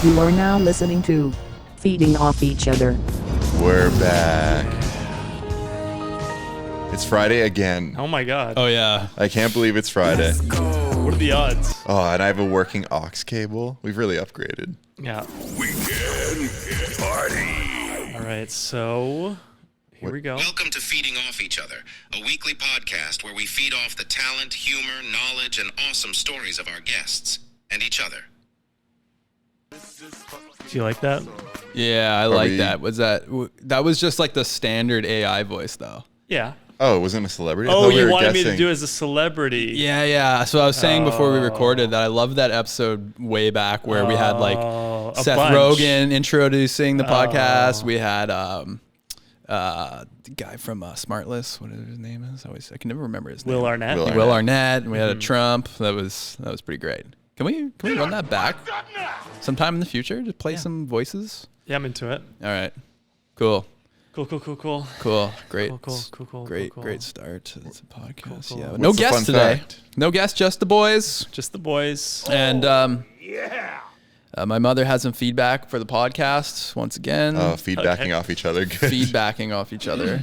You are now listening to Feeding Off Each Other. We're back. It's Friday again. Oh my god. Oh yeah. I can't believe it's Friday. What are the odds? Oh, and I have a working aux cable. We've really upgraded. Yeah. Weekend party. All right, so here we go. Welcome to Feeding Off Each Other, a weekly podcast where we feed off the talent, humor, knowledge, and awesome stories of our guests and each other. Do you like that? Yeah, I like that. That was just like the standard AI voice though. Yeah. Oh, it wasn't a celebrity? I Oh, thought we you were wanted me to guessing. do it as a celebrity. Yeah. So I was saying before we recorded that I love that episode way back where we had like a Seth bunch. Rogen introducing the podcast. We had the guy from Smartless, what his name is? I can never remember his name. Will Arnett. Will Arnett. And we had a Trump. That was pretty great. Can we run that back sometime in the future? Just play some voices. Yeah, I'm into it. All right. Cool. Cool. Great. Cool. Great start to this podcast. Cool. Yeah. What's No the guests fun today. fact? No guests, just the boys. Just the boys. And my mother had some feedback for the podcast once again. Feedbacking off each other. Good. Feedbacking off each other.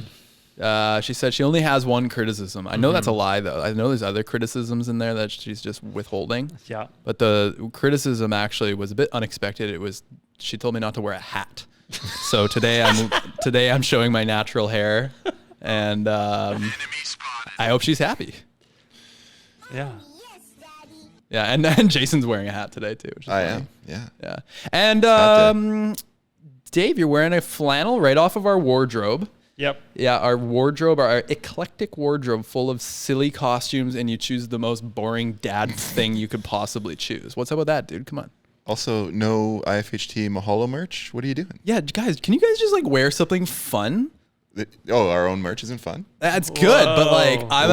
She said she only has one criticism. I know that's a lie, though. I know there's other criticisms in there that she's just withholding. Yeah. But the criticism actually was a bit unexpected. She told me not to wear a hat. So today I'm showing my natural hair, and I hope she's happy. Yeah. Yeah, and then Jason's wearing a hat today too. Which is I funny. am. Yeah. And Dave, you're wearing a flannel right off of our wardrobe. Yep. Yeah, our wardrobe, our eclectic wardrobe full of silly costumes, and you choose the most boring dad thing you could possibly choose. What's up with that, dude? Come on. Also, no IFHT Mahalo merch. What are you doing? Yeah, guys, can you guys just like wear something fun? Our own merch isn't fun? That's good, but like I'm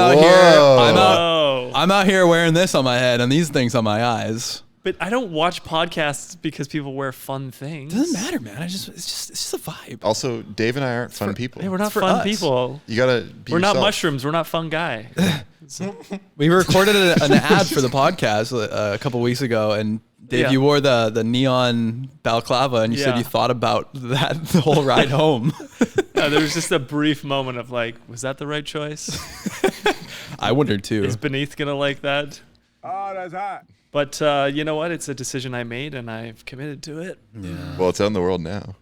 out here wearing this on my head and these things on my eyes. But I don't watch podcasts because people wear fun things. It doesn't matter, man. It's just a vibe. Also, Dave and I aren't fun people. Hey, we're not for fun us. people. You gotta be We're not yourself. mushrooms. We're not fun guy. We recorded an ad for the podcast a couple weeks ago, and Dave, Yeah. you wore the neon balaclava, and you said Yeah. you thought about that the whole ride home. There was just a brief moment of like, was that the right choice? I wondered too. Is Beneath gonna like that? Oh, that's hot. But you know what? It's a decision I made, and I've committed to it. Yeah. Well, it's out in the world now.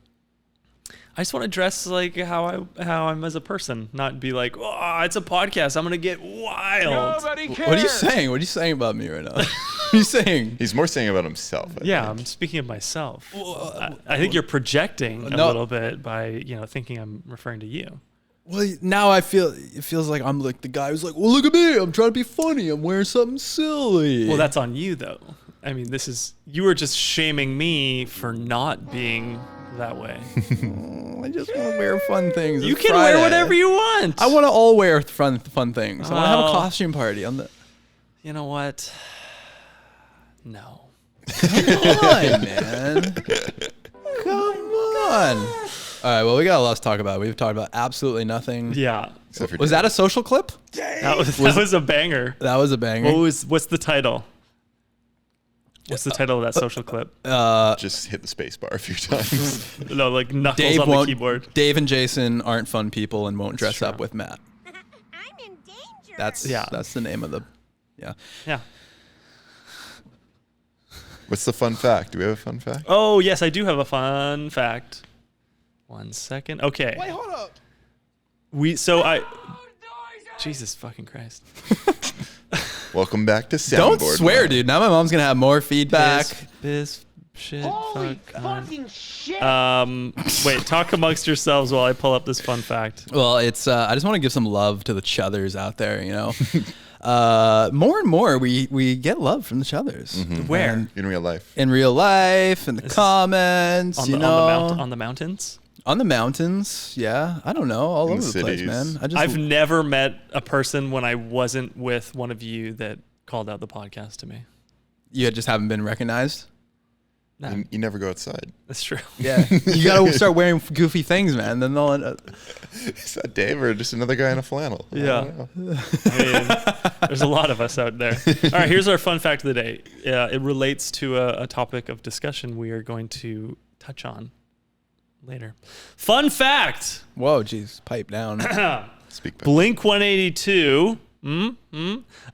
I just want to dress like how I'm as a person, not be like, oh, it's a podcast. I'm gonna get wild. Nobody cares. What are you saying? What are you saying about me right now? What are you saying? He's more saying about himself. I Yeah, think. I'm speaking of myself. I think you're projecting a No. little bit by thinking I'm referring to you. Well, now it feels like I'm like the guy who's like, well, look at me. I'm trying to be funny. I'm wearing something silly. Well, that's on you though. I mean, you were just shaming me for not being that way. I just want to wear fun things. You It's can Friday. wear whatever you want. I want to all wear fun things. I want to have a Oh. costume party on the. You know what? No. Come on, man. Come on. All right. Well, we got a lot to talk about. We've talked about absolutely nothing. Yeah. Except for Was Dave. that a social clip? That was a banger. That was a banger. What's the title? What's the title of that social clip? Just hit the space bar a few times. No, like knuckles Dave on the won't. keyboard. Dave and Jason aren't fun people and won't dress true. up with Matt. I'm in danger. That's the name of the. Yeah. Yeah. What's the fun fact? Do we have a fun fact? Oh, yes, I do have a fun fact. 1 second. Okay. Wait, hold up. Jesus fucking Christ. Welcome back to Soundboard. Don't swear, Mode. dude. Now my mom's gonna have more feedback. Biz shit. Holy fuck, fucking shit. wait, talk amongst yourselves while I pull up this fun fact. Well, it's I just want to give some love to the chuthers out there, you know. More and more we get love from the chuthers. Where? And In real life. in real life, in the comments, On you the, know. on the mountains? On the mountains, yeah. I don't know, all In over the place, cities. man. I've never met a person when I wasn't with one of you that called out the podcast to me. You just haven't been recognized. Nah, You never go outside. that's true. Yeah, you gotta start wearing goofy things, man. Then they'll. Is that Dave or just another guy in a flannel? I Yeah. don't know. I mean, there's a lot of us out there. All right, here's our fun fact of the day. It relates to a topic of discussion we are going to touch on later. Fun fact. Whoa, jeez, pipe down. Speak back. Blink 182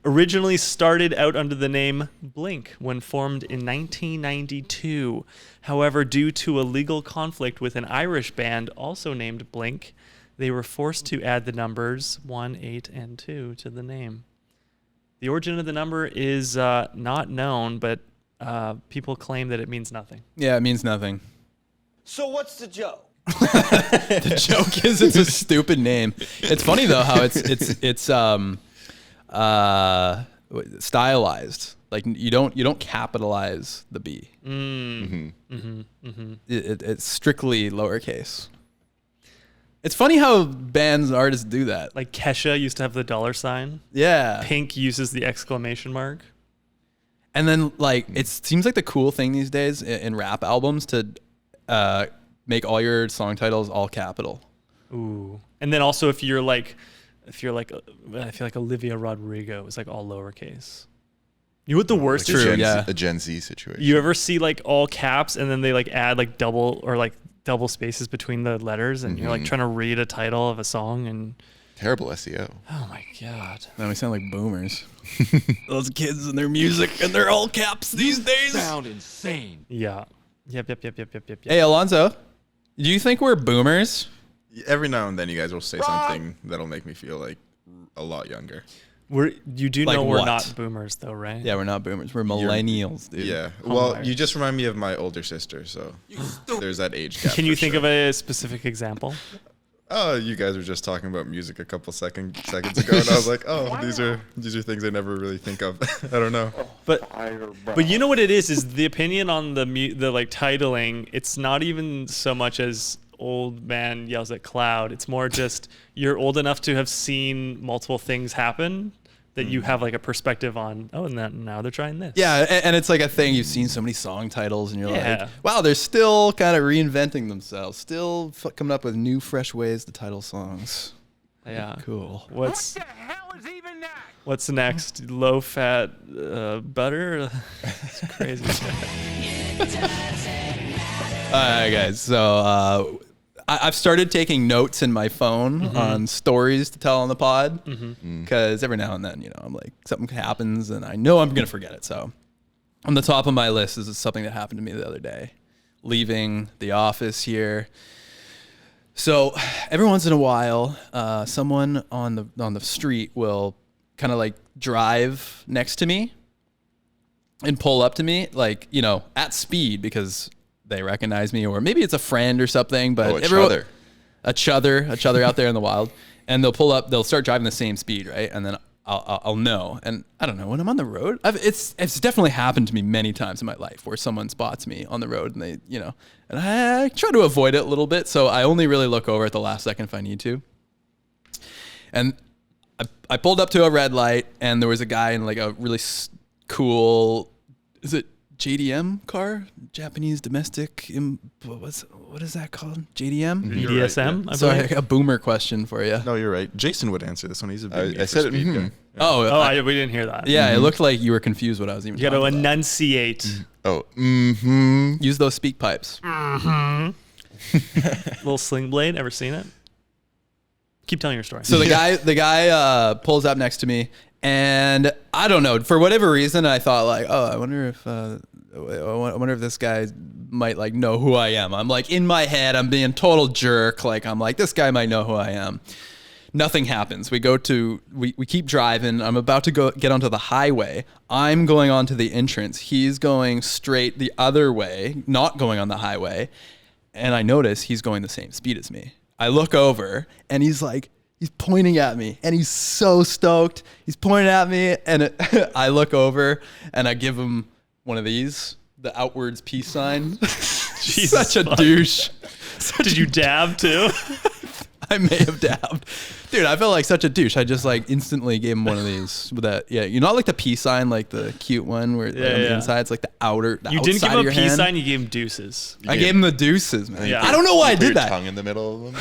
originally started out under the name Blink when formed in 1992. However, due to a legal conflict with an Irish band also named Blink, they were forced to add the numbers 1, 8, and 2 to the name. The origin of the number is not known, but people claim that it means nothing. Yeah, it means nothing. So what's the joke? The joke is it's a stupid name. It's funny though how it's stylized. Like you don't capitalize the B. It's strictly lowercase. It's funny how bands and artists do that. Like Kesha used to have the $sign. Yeah. Pink uses the exclamation mark. And then like it seems like the cool thing these days in rap albums to make all your song titles all capital. Ooh. And then also if you're like I feel like Olivia Rodrigo is like all lowercase. You know what the worst is? A Gen Z situation. You ever see like all caps and then they like add like double spaces between the letters and you're like trying to read a title of a song and Terrible SEO. oh my god. Now we sound like boomers. Those kids and their music and they're all caps these days. Sound insane. Yeah. Yep. Hey Alonzo, do you think we're boomers? Every now and then you guys will say something that'll make me feel like a lot younger. You do Like know we're what? not boomers though, right? Yeah, we're not boomers. We're millennials, dude. Yeah. Oh Well, my. you just remind me of my older sister, so there's that age gap. Can you for think sure. of a specific example? Oh, you guys were just talking about music a couple seconds ago, and I was like, oh, these are things I never really think of. I don't know. But you know what it is the opinion on the like titling. It's not even so much as old man yells at cloud. It's more just you're old enough to have seen multiple things happen that you have like a perspective on. Oh, and then now they're trying this. Yeah, and it's like a thing. You've seen so many song titles, and you're Yeah. like, wow, they're still kind of reinventing themselves, still coming up with new, fresh ways to title songs. Yeah. Cool. What's The hell is even that? what's next? Low fat butter. It's crazy. All right, guys. So I've started taking notes in my phone on stories to tell on the pod because every now and then, I'm like, something happens and I know I'm going to forget it. So on the top of my list is something that happened to me the other day, leaving the office here. So every once in a while, someone on the street will kind of like drive next to me and pull up to me, like, at speed because they recognize me, or maybe it's a friend or something, but a chother out there in the wild, and they'll pull up, they'll start driving the same speed, right? And then I'll know. And I don't know, when I'm on the road, it's definitely happened to me many times in my life where someone spots me on the road and they, and I try to avoid it a little bit. So I only really look over at the last second if I need to. And I pulled up to a red light and there was a guy in like a really cool, is it JDM car? Japanese domestic, what is that called? JDM? BDSM, I Sorry, believe. a boomer question for you. No, you're right. Jason would answer this one. He's a big I said it. guy. Oh, we didn't hear that. Yeah, it looked like you were confused what I was even You got to talking about. enunciate. Oh, Use those speak pipes. Little sling blade. Ever seen it? Keep telling your story. So the guy pulls up next to me, and I don't know, for whatever reason, I thought like, oh, I wonder if this guy might like know who I am. I'm like in my head, I'm being total jerk. Like I'm like, this guy might know who I am. Nothing happens. We keep driving. I'm about to get onto the highway. I'm going onto the entrance. He's going straight the other way, not going on the highway. And I notice he's going the same speed as me. I look over and he's pointing at me and he's so stoked. He's pointing at me and I look over and I give him one of these, the outwards peace sign. Jesus Such a fuck. douche. Did you dab too? I may have dabbed. Dude, I felt like such a douche. I just like instantly gave him one of these with that. Yeah, you know, not like the peace sign, like the cute one where like, on the inside it's like the outer. The You didn't give outside him of a your peace hand. sign. You gave him deuces. I gave him the deuces, man. Yeah. I don't know why I You put did your that. tongue in the middle of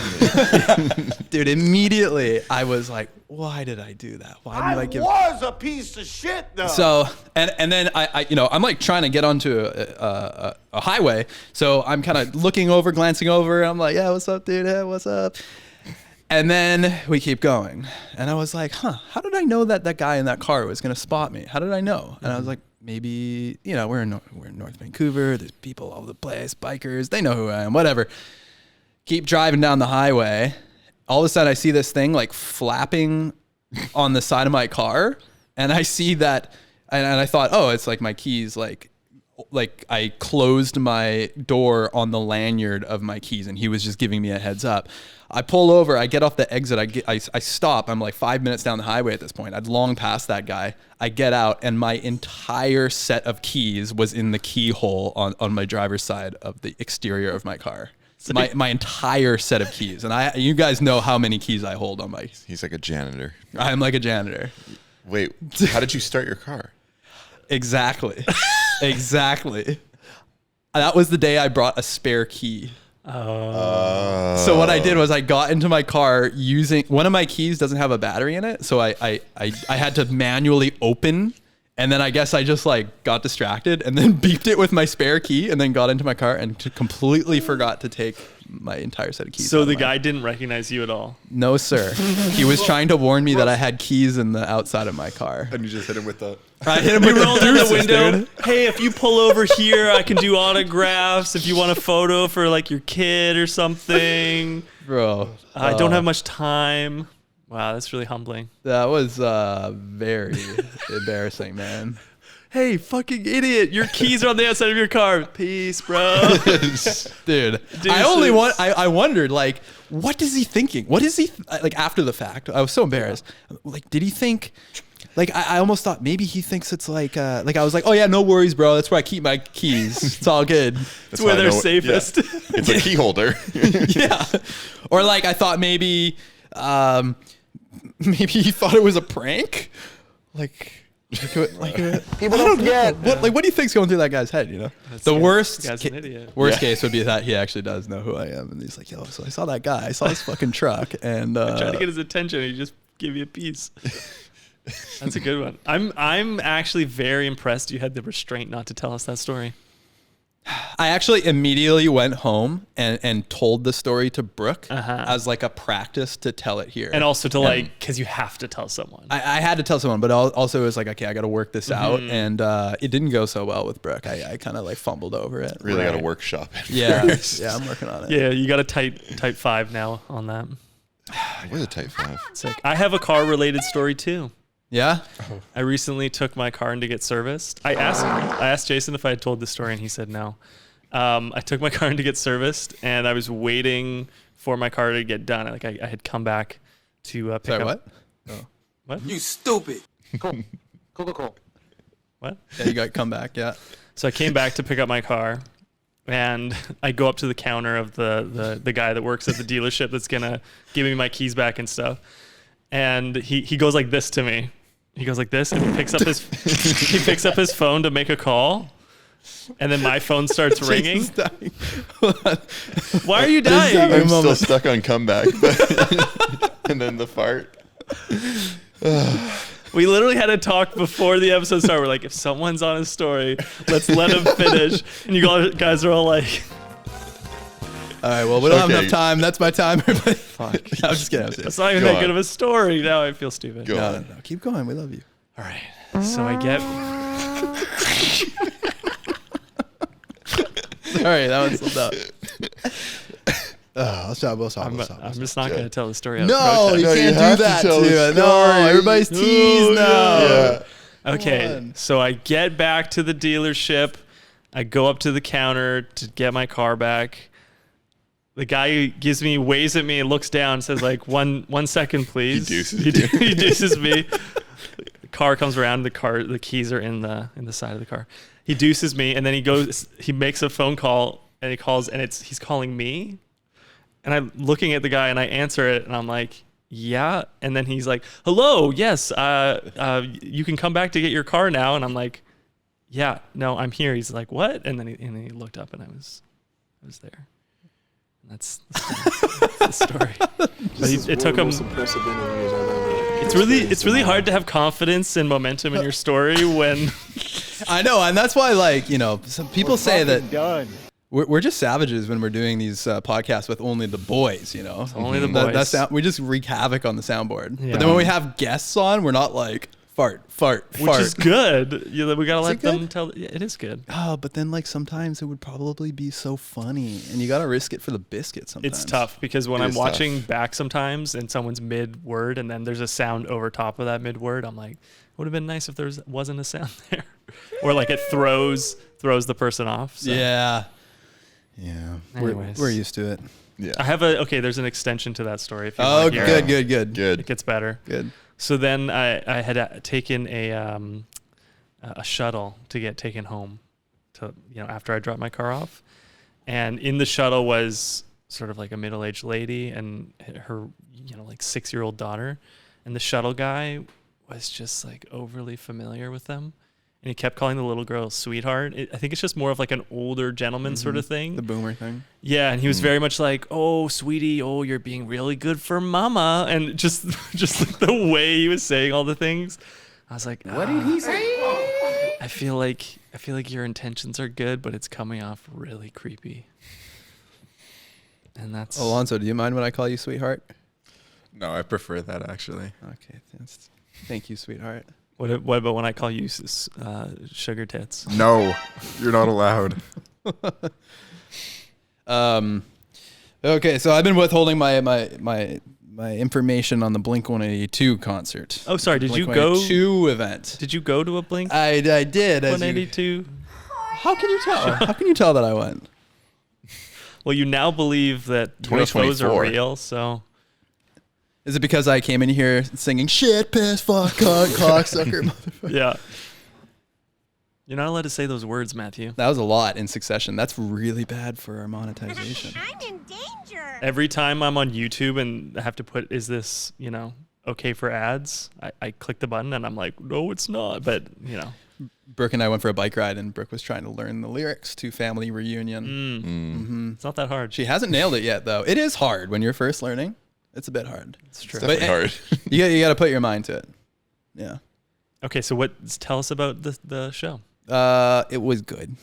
them. Dude, immediately I was like, why did I do that? Why did I give? was a piece of shit, though. So and then I you know, I'm like trying to get onto a highway, so I'm kind of looking over, glancing over. I'm like, yeah, what's up, dude? Hey, what's up? And then we keep going, and I was like, how did I know that that guy in that car was gonna spot me? How did I know? And I was like, maybe, you know, we're in North Vancouver. There's people all over the place, bikers. They know who I am. Whatever. Keep driving down the highway. All of a sudden, I see this thing like flapping on the side of my car, and I see that, and I thought, oh, it's like my keys, like I closed my door on the lanyard of my keys, and he was just giving me a heads up. I pull over, I get off the exit, I stop. I'm like 5 minutes down the highway at this point. I'd long passed that guy. I get out, and my entire set of keys was in the keyhole on my driver's side of the exterior of my car. My entire set of keys, and you guys know how many keys I hold on my. He's like a janitor. I'm like a janitor. Wait, how did you start your car? Exactly. Exactly. That was the day I brought a spare key. So what I did was I got into my car using one of my keys doesn't have a battery in it, so I had to manually open, and then I guess I just like got distracted and then beeped it with my spare key, and then got into my car and completely forgot to take my entire set of keys. So out of the my- guy didn't recognize you at all. No, sir. He was trying to warn me that I had keys in the outside of my car. And you just hit him with the. I hit him You with rolled in the deuces, window. dude. Hey, if you pull over here, I can do autographs. If you want a photo for like your kid or something. Bro. I don't have much time. Wow, that's really humbling. That was very embarrassing, man. Hey, fucking idiot! Your keys are on the outside of your car. Peace, bro. Dude, I wondered, like, what is he thinking? What is he, like, after the fact? I was so embarrassed. Like, did he think, like, I almost thought maybe he thinks it's like I was like, oh yeah, no worries, bro. That's where I keep my keys. It's all good. It's where how I they're know- safest. Yeah. It's a key holder. Yeah. Or like, I thought maybe he thought it was a prank. People don't get what do you think's going through that guy's head? You know, the worst Guy's an idiot. worst case would be that he actually does know who I am, and he's like, yo, so I saw that guy, I saw his fucking truck, and Trying to get his attention, and he just give you a piece. That's a good one. I'm actually very impressed you had the restraint not to tell us that story. I actually immediately went home and told the story to Brooke as like a practice to tell it here. And also to like, because you have to tell someone. I had to tell someone, but also it was like, okay, I got to work this out. And it didn't go so well with Brooke. I kind of like fumbled over it. Really got to workshop it. Yeah. first. Yeah, I'm working on it. Yeah, you got a type 5 now on that. What is a type 5? Sick. I have a car related story too. Yeah? I recently took my car in to get serviced. I asked Jason if I had told this story, and he said no. I took my car in to get serviced, and I was waiting for my car to get done. Like I had come back to pick Sorry, up. what? What? You stupid. Cool. What? Yeah, you got to come back, yeah. So I came back to pick up my car, and I go up to the counter of the guy that works at the dealership that's gonna give me my keys back and stuff. And he goes like this to me. He goes like this, and he picks up his phone to make a call, and then my phone starts ringing. Jason's dying. Why are you dying? I'm still stuck on comeback. And then the fart. We literally had a talk before the episode started. We're like, if someone's on a story, let's let him finish. And you guys are all like, All right, well, we don't have Okay. enough time. That's my time. Fuck. fuck. I'm just kidding. I'm just That's kidding. not even Go that on. good of a story. Now I feel stupid. Go No, on. no. Keep going. We love you. All right. So I get. Sorry, that was sold out. We'll stop. I'm just not going to tell the story. out of No, protest. you No, you can't have do to that tell the to it. No, story. everybody's teased now. Yeah. Okay, on. so I get back to the dealership. I go up to the counter to get my car back. The guy waves at me and looks down and says like, one second, please. He deuces He deuces me. The car comes around, the keys are in the side of the car. He deuces me, and then he makes a phone call, and he calls, and he's calling me. And I'm looking at the guy and I answer it and I'm like, yeah. And then he's like, hello, yes, you can come back to get your car now. And I'm like, yeah, no, I'm here. He's like, what? And then he looked up and I was there. And that's the story. But it took him. It's really hard to have confidence and momentum in your story when. I know, and that's why, like, you know, some people say that we're just savages when we're doing these podcasts with only the boys, you know. Only the boys. We just wreak havoc on the soundboard. Yeah. But then when we have guests on, we're not like fart, which is good. We gotta let them good? tell. Yeah, it is good. Oh, but then like sometimes it would probably be so funny, and you gotta risk it for the biscuit sometimes. It's tough because when It I'm is watching tough. back sometimes and someone's mid word and then there's a sound over top of that mid word, I'm like, it would have been nice if there wasn't a sound there, or like it throws the person off. So. Yeah. Anyways. We're used to it. Yeah. I have there's an extension to that story. If you Oh, want to hear it. good. It gets better. Good. So then I had taken a shuttle to get taken home to, after I dropped my car off. And in the shuttle was sort of like a middle-aged lady and her, like 6-year-old daughter. And the shuttle guy was just like overly familiar with them. And he kept calling the little girl sweetheart. I think it's just more of like an older gentleman sort of thing. The boomer thing. Yeah, and he was very much like, "Oh, sweetie, you're being really good for mama," and just like the way he was saying all the things, I was like, "What did he say?" I feel like your intentions are good, but it's coming off really creepy. And that's Alonso, do you mind when I call you sweetheart? No, I prefer that actually. Okay, thank you, sweetheart. what about when I call you sugar tits? No, you're not allowed. Okay, so I've been withholding my information on the Blink 182 concert. Oh, sorry, did you Blink go? 182 event. Did you go to a Blink I did. 182? How can you tell? How can you tell that I went? Well, you now believe that UFOs are 2024. real, so. Is it because I came in here singing shit, piss, fuck, cock, cocksucker, motherfucker? Yeah. You're not allowed to say those words, Matthew. That was a lot in succession. That's really bad for our monetization. I'm in danger. Every time I'm on YouTube and I have to put, is this, okay for ads? I click the button and I'm like, no, it's not. But, Brooke and I went for a bike ride, and Brooke was trying to learn the lyrics to Family Reunion. it's not that hard. She hasn't nailed it yet, though. It is hard when you're first learning. It's a bit hard. It's true. Definitely hard. You got to put your mind to it. Yeah. Okay, so tell us about the show. It was good.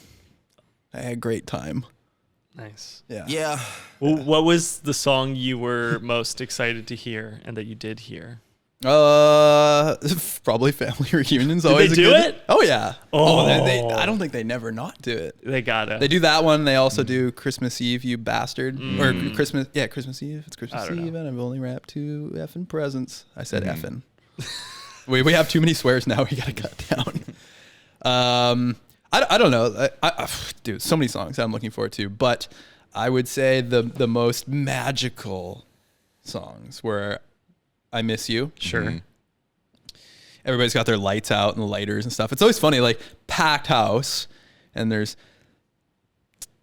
I had a great time. Nice. Yeah. Well, what was the song you were most excited to hear and that you did hear? Probably Family Reunion's always they a do good. it? Oh yeah. Oh. I don't think they never not do it. They gotta. They do that one. They also do Christmas Eve, you bastard, or Christmas. Yeah, Christmas Eve. It's Christmas I don't Eve, know. and I've only wrapped 2 effing presents. I said effing. we have too many swears now. We gotta cut down. I don't know. Dude, so many songs I'm looking forward to, but I would say the most magical songs were "I Miss You." Sure. Everybody's got their lights out and lighters and stuff. It's always funny, like packed house, and there's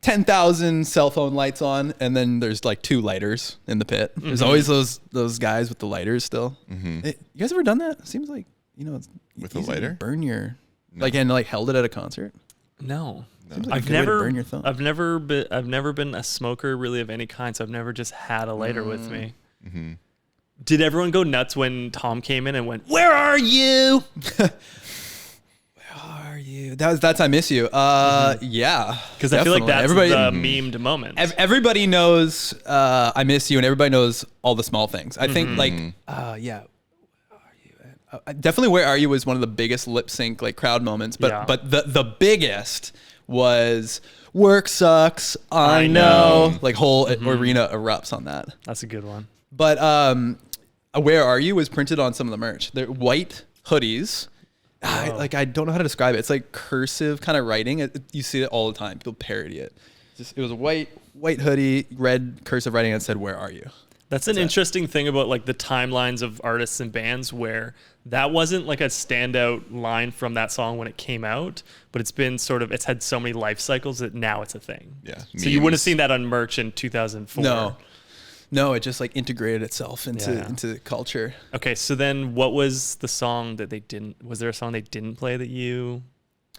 10,000 cell phone lights on, and then there's like 2 lighters in the pit. There's always those guys with the lighters still. You guys ever done that? It seems like it's With a easy to lighter? burn your and held it at a concert. No. Seems like a good way to burn your thumb. I've never been a smoker really of any kind, so I've never just had a lighter with me. Did everyone go nuts when Tom came in and went, "Where are you?" Where are you? That's I Miss You. Yeah, Because I feel like that's everybody. the memed moment. Everybody knows I Miss You, and everybody knows all the small things. I think yeah. Definitely, Where Are You was one of the biggest lip sync like crowd moments, but Yeah. but the biggest was Work Sucks. I I know. know. Like whole arena erupts on that. That's a good one. But Where Are You was printed on some of the merch. They're white hoodies. I don't know how to describe it. It's like cursive kind of writing. You see it all the time. People parody it. It was a white hoodie, red cursive writing that said, "Where are you?" That's an interesting thing about like the timelines of artists and bands where that wasn't like a standout line from that song when it came out, but it's had so many life cycles that now it's a thing. Yeah. So you wouldn't have Memes. seen that on merch in 2004. No. No, it just like integrated itself into culture. Okay, so then what was the song that they didn't? Was there a song they didn't play that you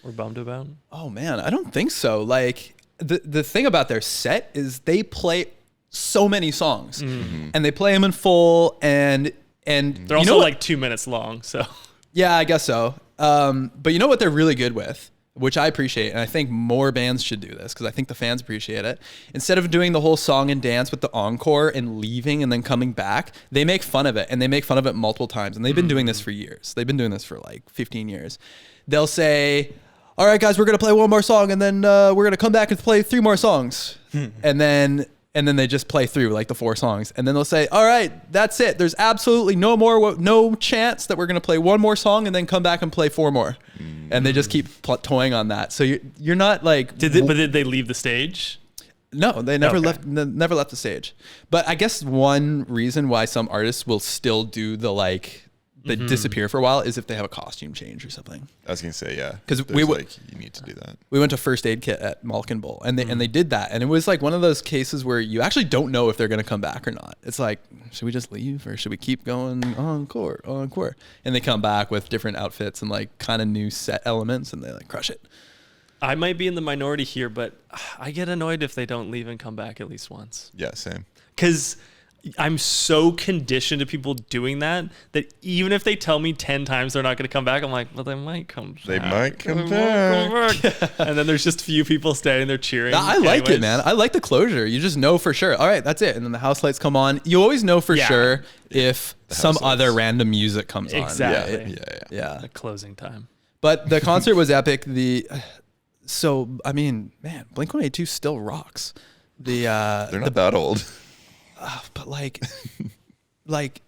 were bummed about? Oh man, I don't think so. Like the thing about their set is they play so many songs, and they play them in full, and they're also like 2 minutes long. So yeah, I guess so. But you know what they're really good with, which I appreciate, and I think more bands should do this because I think the fans appreciate it. Instead of doing the whole song and dance with the encore and leaving and then coming back, they make fun of it, and they make fun of it multiple times. And they've been doing this for years. They've been doing this for like 15 years. They'll say, all right, guys, we're going to play one more song, and then we're going to come back and play 3 more songs. And then they just play through like the 4 songs. And then they'll say, all right, that's it. There's absolutely no chance that we're going to play 1 more song and then come back and play 4 more. And they just keep toying on that. So you're not like... Did they leave the stage? No, they never left the stage. But I guess one reason why some artists will still do the like... They disappear for a while is if they have a costume change or something. I was gonna say, yeah, 'Cause you need to do that. We went to First Aid Kit at Malkin Bowl, and they did that, and it was like one of those cases where you actually don't know if they're gonna come back or not. It's like, should we just leave or should we keep going? Encore. And they come back with different outfits and like kind of new set elements, and they like crush it. I might be in the minority here, but I get annoyed if they don't leave and come back at least once. Yeah, same. Because I'm so conditioned to people doing that even if they tell me 10 times they're not going to come back, I'm like, well, they might come back. They might come back. And then there's just a few people standing there cheering. I like it, man. I like the closure. You just know for sure. All right, that's it. And then the house lights come on. You always know for sure if some other random music comes on. Exactly. Yeah. The closing time. But the concert was epic. So, I mean, man, Blink-182 still rocks. They're not that old. But like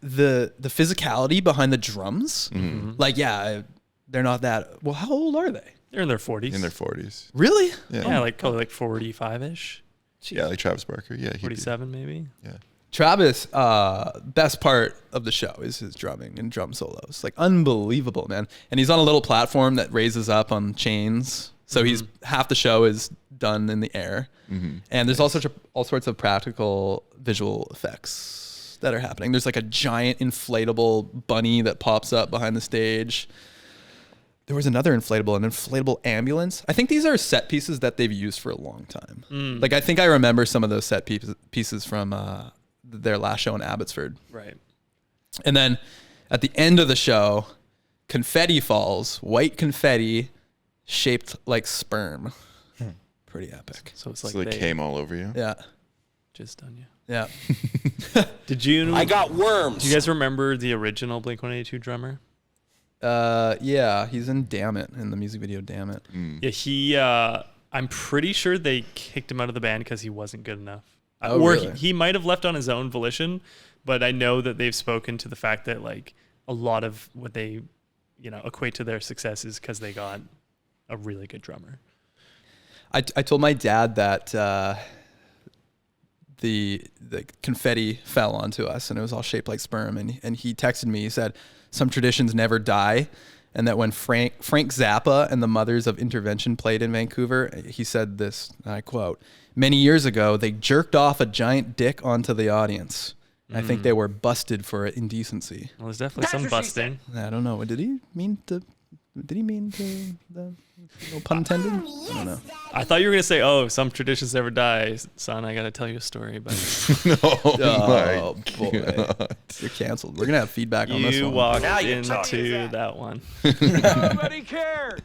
the physicality behind the drums, like, yeah, they're not that. Well, how old are they? They're in their 40s. In their 40s. Really? Yeah, like probably like 45-ish. Yeah, like Travis Barker. Yeah, 47 maybe. Yeah. Travis, best part of the show is his drumming and drum solos. Like, unbelievable, man. And he's on a little platform that raises up on chains. So he's half the show is done in the air. And there's all sorts of practical visual effects that are happening. There's like a giant inflatable bunny that pops up behind the stage. There was an inflatable ambulance. I think these are set pieces that they've used for a long time. Like, I think I remember some of those set pieces from their last show in Abbotsford. Right. And then at the end of the show, confetti falls, white confetti shaped like sperm. Pretty epic. So it's like So they came all over you. Yeah. just on you. Yeah. Did you? I got worms. Do you guys remember the original Blink-182 drummer? Yeah, he's in Damn It, in the music video Damn It. Yeah, he. I'm pretty sure they kicked him out of the band because he wasn't good enough. Oh, or really? he might have left on his own volition, but I know that they've spoken to the fact that like a lot of what they, equate to their success is because they got a really good drummer. I told my dad that the confetti fell onto us and it was all shaped like sperm, and he texted me. He said some traditions never die, and that when Frank Zappa and the Mothers of Intervention played in Vancouver, he said this, and I quote, "Many years ago, they jerked off a giant dick onto the audience. I think they were busted for indecency." Well, there's definitely some busting. I don't know. Did he mean to the no pun intended? I don't know. I thought you were gonna say, "Oh, some traditions never die, son." I gotta tell you a story, but Oh boy, you're canceled. We're gonna have feedback on this you one. walked Now you're into talking. that one. Nobody cared.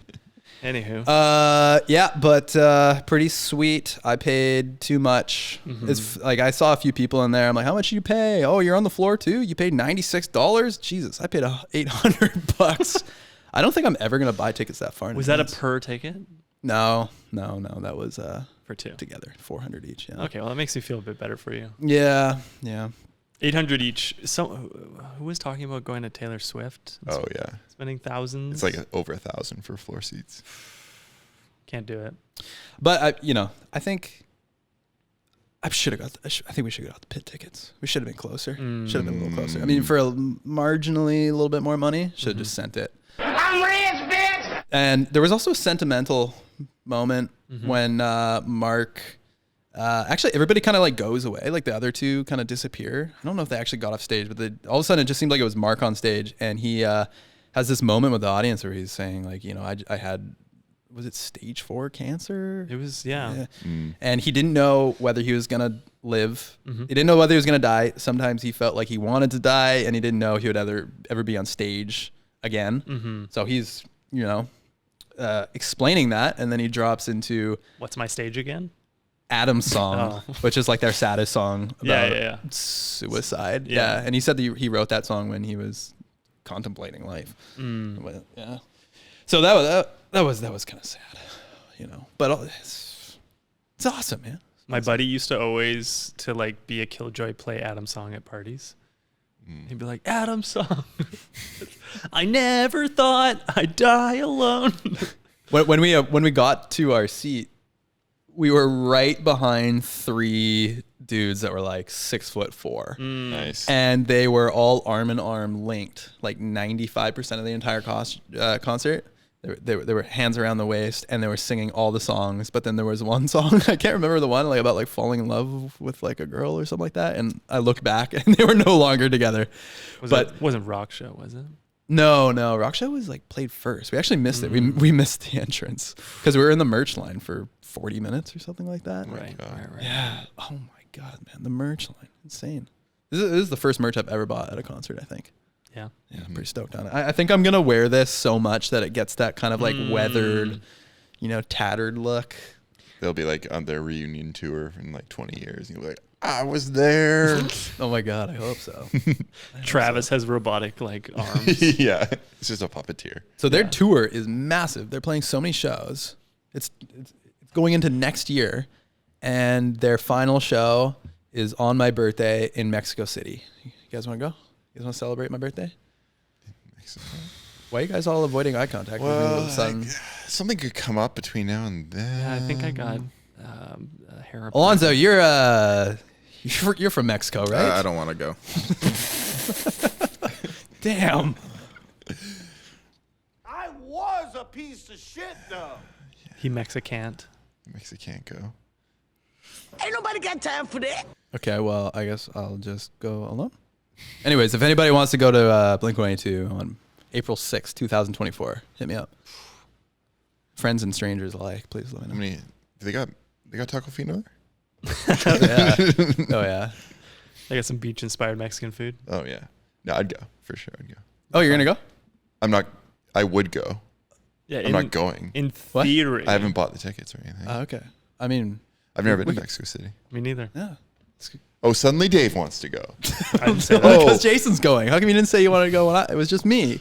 Anywho, Yeah, but pretty sweet. I paid too much. It's like I saw a few people in there. I'm like, how much did you pay? Oh, you're on the floor too? You paid $96? Jesus, I paid $800. I don't think I'm ever gonna buy tickets that far. was that a per ticket No. That was for two? together, 400 each. Yeah. Okay, well that makes me feel a bit better for you. Yeah. 800 each. So, who was talking about going to Taylor Swift? Oh yeah, Spending thousands. it's like over 1,000 for floor seats. Can't do it. But I think I should have got. I think we should have got the pit tickets. We should have been closer. Should have been a little closer. I mean, for a little bit more money, should have just sent it. I'm rich, bitch! And there was also a sentimental moment when Mark Actually, everybody kind of like goes away. Like the other two kind of disappear. I don't know if they actually got off stage, but all of a sudden it just seemed like it was Mark on stage, and he has this moment with the audience where he's saying like, you know, I had, was it stage 4 cancer? It was, yeah. And he didn't know whether he was gonna live. Mm-hmm. He didn't know whether he was gonna die. Sometimes he felt like he wanted to die, and he didn't know he would ever be on stage again. Mm-hmm. So he's, you know, explaining that, and then he drops into What's my stage again? Adam's song, which is like their saddest song about suicide. Yeah. And he said that he wrote that song when he was contemplating life. But, yeah. So that was kind of sad, you know. But it's awesome, man. My buddy used to always, to like be a killjoy, play Adam's song at parties. He'd be like, Adam's song. I never thought I'd die alone. When we got to our seat, we were right behind 3 dudes that were like 6'4". Nice. And they were all arm in arm linked, like 95% of the entire concert. They were hands around the waist, and they were singing all the songs. But then there was one song, I can't remember the one, like about like falling in love with like a girl or something like that. And I look back, and they were no longer together. Wasn't Rock Show, was it? No, Rock Show was like played first. We actually missed it. We missed the entrance because we were in the merch line for 40 minutes or something like that. Right. Yeah. Oh my God, man. The merch line. Insane. This is the first merch I've ever bought at a concert, I think. Yeah. Yeah, I'm pretty stoked on it. I think I'm going to wear this so much that it gets that kind of like weathered, you know, tattered look. They'll be like on their reunion tour in like 20 years. And you'll be like, I was there. Oh my God, I hope so. Travis has robotic like arms. Yeah. It's just a puppeteer. So their tour is massive. They're playing so many shows. It's going into next year, and their final show is on my birthday in Mexico City. You guys want to go? You guys want to celebrate my birthday? Why are you guys all avoiding eye contact? Well, something could come up between now and then. Yeah, I think I got a hair. Alonzo, you're from Mexico, right? I don't want to go. Damn. I was a piece of shit, though. He Mexicant. Mexican go. Ain't nobody got time for that. Okay, well, I guess I'll just go alone. Anyways, if anybody wants to go to Blink-182 on April 6th, 2024, hit me up. Friends and strangers alike, please let me know. How many? They got Tacofino Yeah. Oh, yeah. I got some beach-inspired Mexican food. Oh, yeah. No, I'd go. For sure, I'd go. Oh, you're going to go? I would go. Yeah, I'm not going. In What? theory. I haven't bought the tickets or anything. Okay. I mean, I've never been to Mexico City. Me neither. yeah. Oh, suddenly Dave wants to go. I didn't say that. Oh. Because Jason's going. How come you didn't say you wanted to go when it was just me?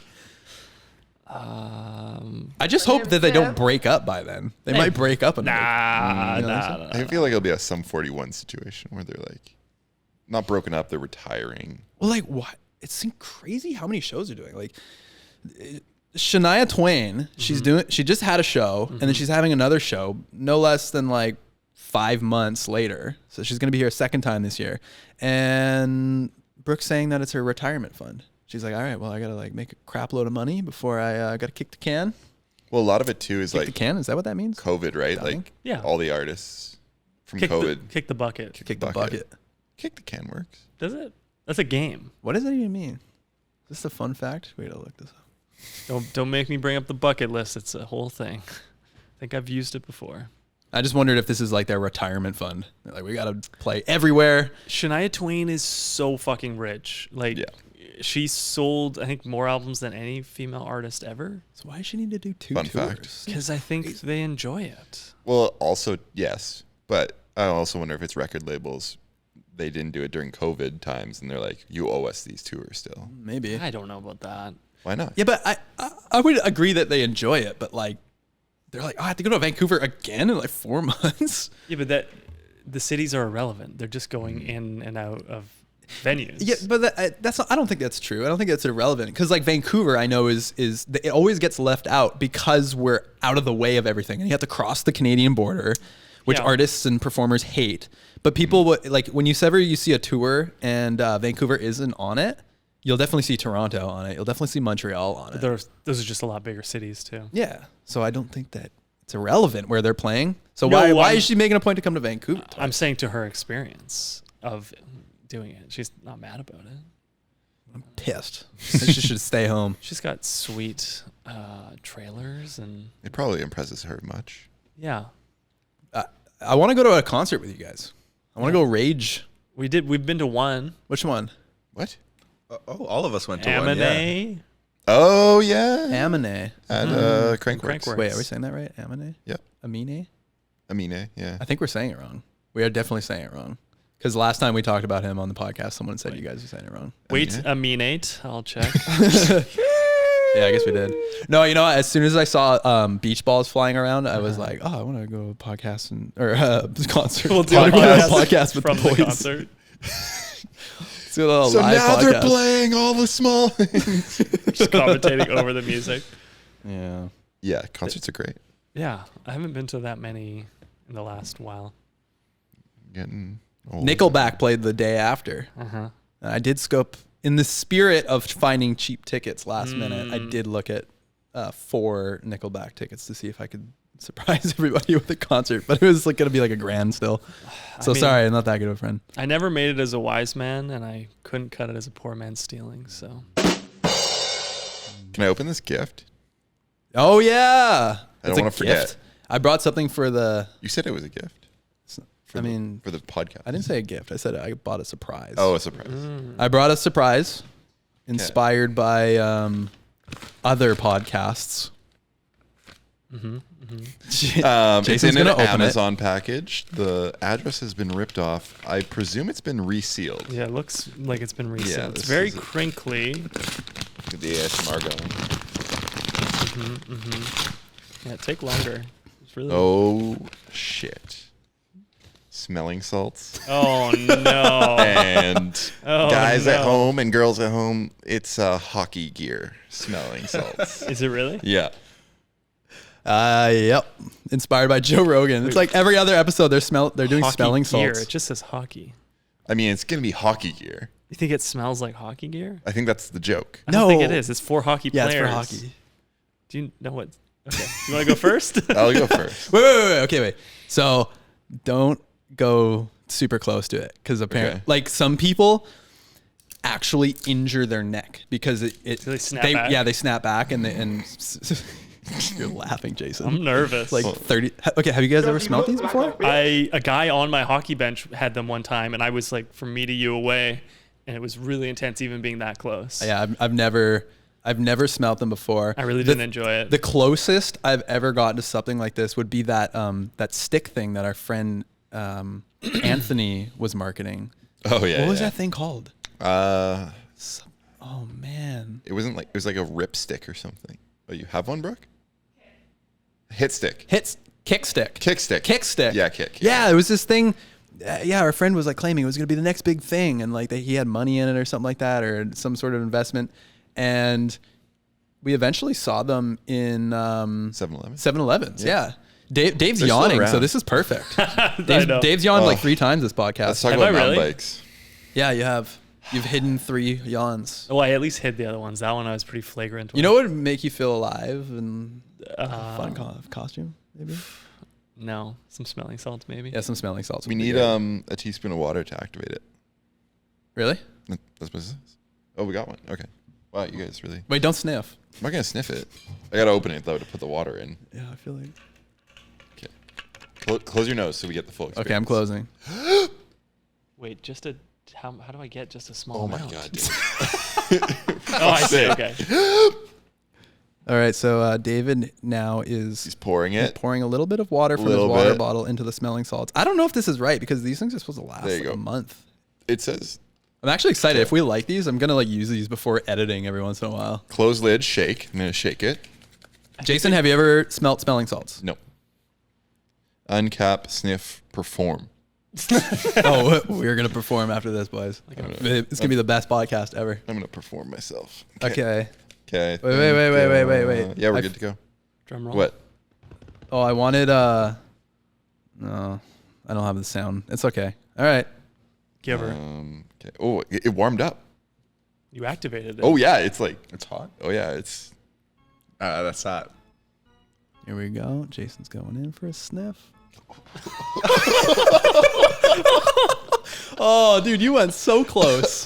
I just hope that they don't break up by then. They might break up. Nah. I feel like it'll be a Sum 41 situation where they're like, not broken up, they're retiring. Well, like, what? It's crazy how many shows they're doing. Like, Shania Twain, she just had a show, and then she's having another show no less than like 5 months later. So she's going to be here a second time this year. And Brooke's saying that it's her retirement fund. She's like, all right, well, I got to like make a crap load of money before I got to kick the can. Well, a lot of it too is Kick like the can? Is that what that means? COVID, right? Dying? Like Yeah. all the artists from Kick COVID. the bucket. Kick the bucket. Kick the can works. Does it? That's a game. What does that even mean? Is this a fun fact? Wait, I'll look this up. Don't make me bring up the bucket list. It's a whole thing. I think I've used it before. I just wondered if this is like their retirement fund. They're like, we got to play everywhere. Shania Twain is so fucking rich. Like, she sold, I think, more albums than any female artist ever. So why does she need to do two Fun tours? fact. Because I think they enjoy it. Well, also, yes. But I also wonder if it's record labels. They didn't do it during COVID times, and they're like, you owe us these tours still. Maybe. I don't know about that. Why not? Yeah, but I would agree that they enjoy it, but like, they're like, oh, I have to go to Vancouver again in like 4 months. Yeah, but the cities are irrelevant. They're just going in and out of venues. Yeah, but that's not, I don't think that's true. I don't think that's irrelevant because like Vancouver, I know is it always gets left out because we're out of the way of everything, and you have to cross the Canadian border, which artists and performers hate. But people would like when you see a tour and Vancouver isn't on it, you'll definitely see Toronto on it. You'll definitely see Montreal on it. Those are just a lot bigger cities too. Yeah, so I don't think that it's irrelevant where they're playing. So No, why I'm- is she making a point to come to Vancouver? I'm saying to her experience of doing it. She's not mad about it. I'm pissed. She should stay home. She's got sweet trailers and It probably impresses her much. yeah. I want to go to a concert with you guys. I want to go Rage. We've been to one. Which one? What? Oh, all of us went to one. Yeah. Amine. Oh yeah. Amine. At Crankworks. Crankworks. Wait, are we saying that right? Amine? Yep. Amine? Amine. Yeah. I think we're saying it wrong. We are definitely saying it wrong. Because last time we talked about him on the podcast, someone said you guys are saying it wrong. Wait, Aminate. I'll check. Yeah, I guess we did. No, you know, as soon as I saw beach balls flying around, I was like, oh, I want to go to a podcast or concert. We'll do I a wanna go to podcast with from the the boys. concert. Let's do a little So live now they're podcast. playing all the small things. Just commentating over the music. Yeah. Yeah, concerts are great. Yeah, I haven't been to that many in the last while. Getting old. Nickelback played the day after. Uh-huh. And I did scope, in the spirit of finding cheap tickets last minute, I did look at 4 Nickelback tickets to see if I could surprise everybody with a concert, but it was like going to be like a grand still. So sorry, I'm not that good of a friend. I never made it as a wise man, and I couldn't cut it as a poor man stealing. So Can I open this gift? Oh yeah, I don't It's a wanna forget. gift. I brought something for the. You said it was a gift. I mean, for the podcast. I didn't say a gift. I said I bought a surprise. Oh, a surprise. I brought a surprise, inspired by other podcasts. It's Jason's in an gonna open Amazon package. The address has been ripped off. I presume it's been resealed. yeah, it looks like it's been resealed. Yeah, it's this very is a- crinkly. Get the ASMR going. Yeah, take longer. It's really. Oh shit! Smelling salts. Oh no. And Oh, guys at no. home and girls at home, it's hockey gear smelling salts. Is it really? Yeah. Yep. Inspired by Joe Rogan. It's like every other episode they're doing Hockey smelling gear. salts. It just says hockey. I mean, it's gonna be hockey gear. You think it smells like hockey gear? I think that's the joke. I don't think it No. is. It's for hockey Yeah, players. it's for hockey. Do you know what? Okay. You want to go first? I'll go first. Wait. Okay, wait. So don't go super close to it because apparently, Okay. like some people actually injure their neck because it So they snap back? Yeah, they snap back and you're laughing, Jason. I'm nervous. Like 30. Okay, have you guys ever smelled these before? A guy on my hockey bench had them one time, and I was like from me to you away, and it was really intense, even being that close. Yeah, I've never smelled them before. I really didn't enjoy it. The closest I've ever gotten to something like this would be that that stick thing that our friend Anthony was marketing. Oh yeah. What was yeah. that thing called? Uh, Oh man. it wasn't like it was like a rip stick or something. Oh, you have one, Brooke? Hit stick. Kick stick. Kick stick. Kick stick. Yeah, kick. Yeah, it was this thing. Yeah, our friend was like claiming it was going to be the next big thing, and like that he had money in it or something like that, or some sort of investment. And we eventually saw them in 7-Eleven. 7-Elevens. Yeah. Dave's They're still yawning, around. so this is perfect. I know. Dave's yawned like Oh. 3 times this podcast. Let's talk Have about I mountain really? bikes. Yeah, you have. You've hidden 3 yawns. Oh, I at least hid the other ones. That one I was pretty flagrant with. You know what would make you feel alive and fun costume, maybe? No, some smelling salts maybe. Yeah, some smelling salts. We would be need good. a teaspoon of water to activate it. Really? That's what this is. Oh, we got one. Okay. Wow, you guys really. Wait, don't sniff. I'm not gonna sniff it. I gotta open it though to put the water in. Yeah, I feel like. Okay. Close your nose so we get the full experience. Okay, I'm closing. Wait, just a how do I get just a small Oh my amount? god, dude. Oh, I see. Okay. All right, so David now He's is pouring it. pouring a little bit of water from his Little water bit. bottle into the smelling salts. I don't know if this is right because these things are supposed to last There you like go. a month. It says I'm actually excited. If we like these, I'm gonna like use these before editing every once in a while. close lid, shake. I'm gonna shake it. Jason, have you ever smelt smelling salts? No. Uncap, sniff, perform. Oh, we're gonna perform after this, boys. It's gonna be the best podcast ever. I'm gonna perform myself. Okay. Okay. Wait. Yeah, we're I- good to go. Drum roll. What? Oh, I wanted no, I don't have the sound. It's okay. All right. Give her. Okay. Oh, it warmed up. You activated it. Oh yeah, it's like. It's hot. Oh yeah, it's. That's hot. Here we go. Jason's going in for a sniff. Oh, dude, you went so close.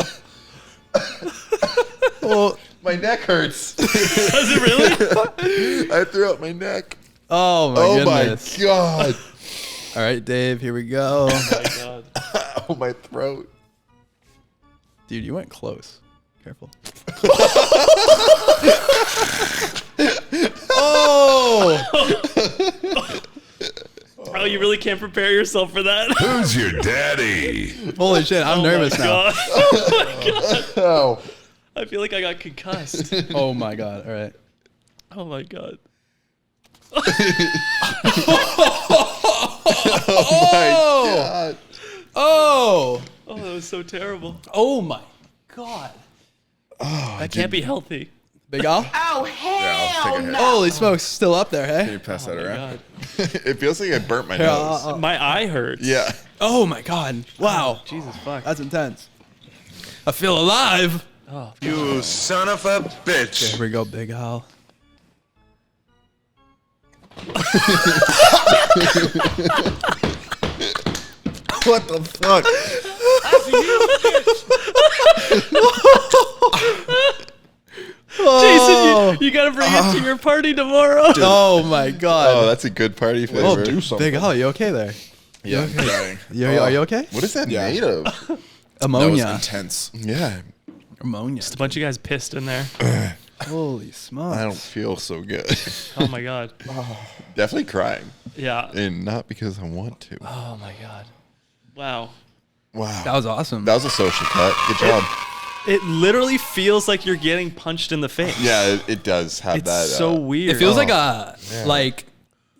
Oh, My neck hurts. Does it really? I threw out my neck. oh my Oh goodness. my god. All right, Dave, here we go. Oh my god. Oh, my throat. Dude, you went close. Careful. Oh! Oh, you really can't prepare yourself for that. Who's your daddy? Holy shit, I'm nervous now. God. Oh my god. Oh. I feel like I got concussed. Oh my god, all right. Oh my god. Oh! God. Oh! Oh, that was so terrible. Oh my god. That can't be healthy. Big Al? Oh, Yeah, I'll hell take a hit. no. Holy smokes, still up there, Can hey? you pass that Oh my around? god. It feels like I burnt my Here, nose. My eye hurts. Yeah. Oh my god. Wow. Jesus fuck. That's intense. I feel alive. Oh, You son of a bitch. Here we go, Big Al. What the fuck? Jason, you gotta bring it to your party tomorrow. Oh my god. Oh, that's a good party flavor. Big Al, you okay there? Yeah, I'm dying. Are you okay? What is that Yeah. made of? That was Ammonia. intense. Yeah. Ammonia. A bunch of guys pissed in there. Holy smokes. I don't feel so good. Oh my god. Definitely crying. Yeah. And not because I want to. Oh my god. Wow. Wow. That was awesome. That was a social cut. Good job. It literally feels like you're getting punched in the face. Yeah, it does have It's that. so weird. It feels like a, like,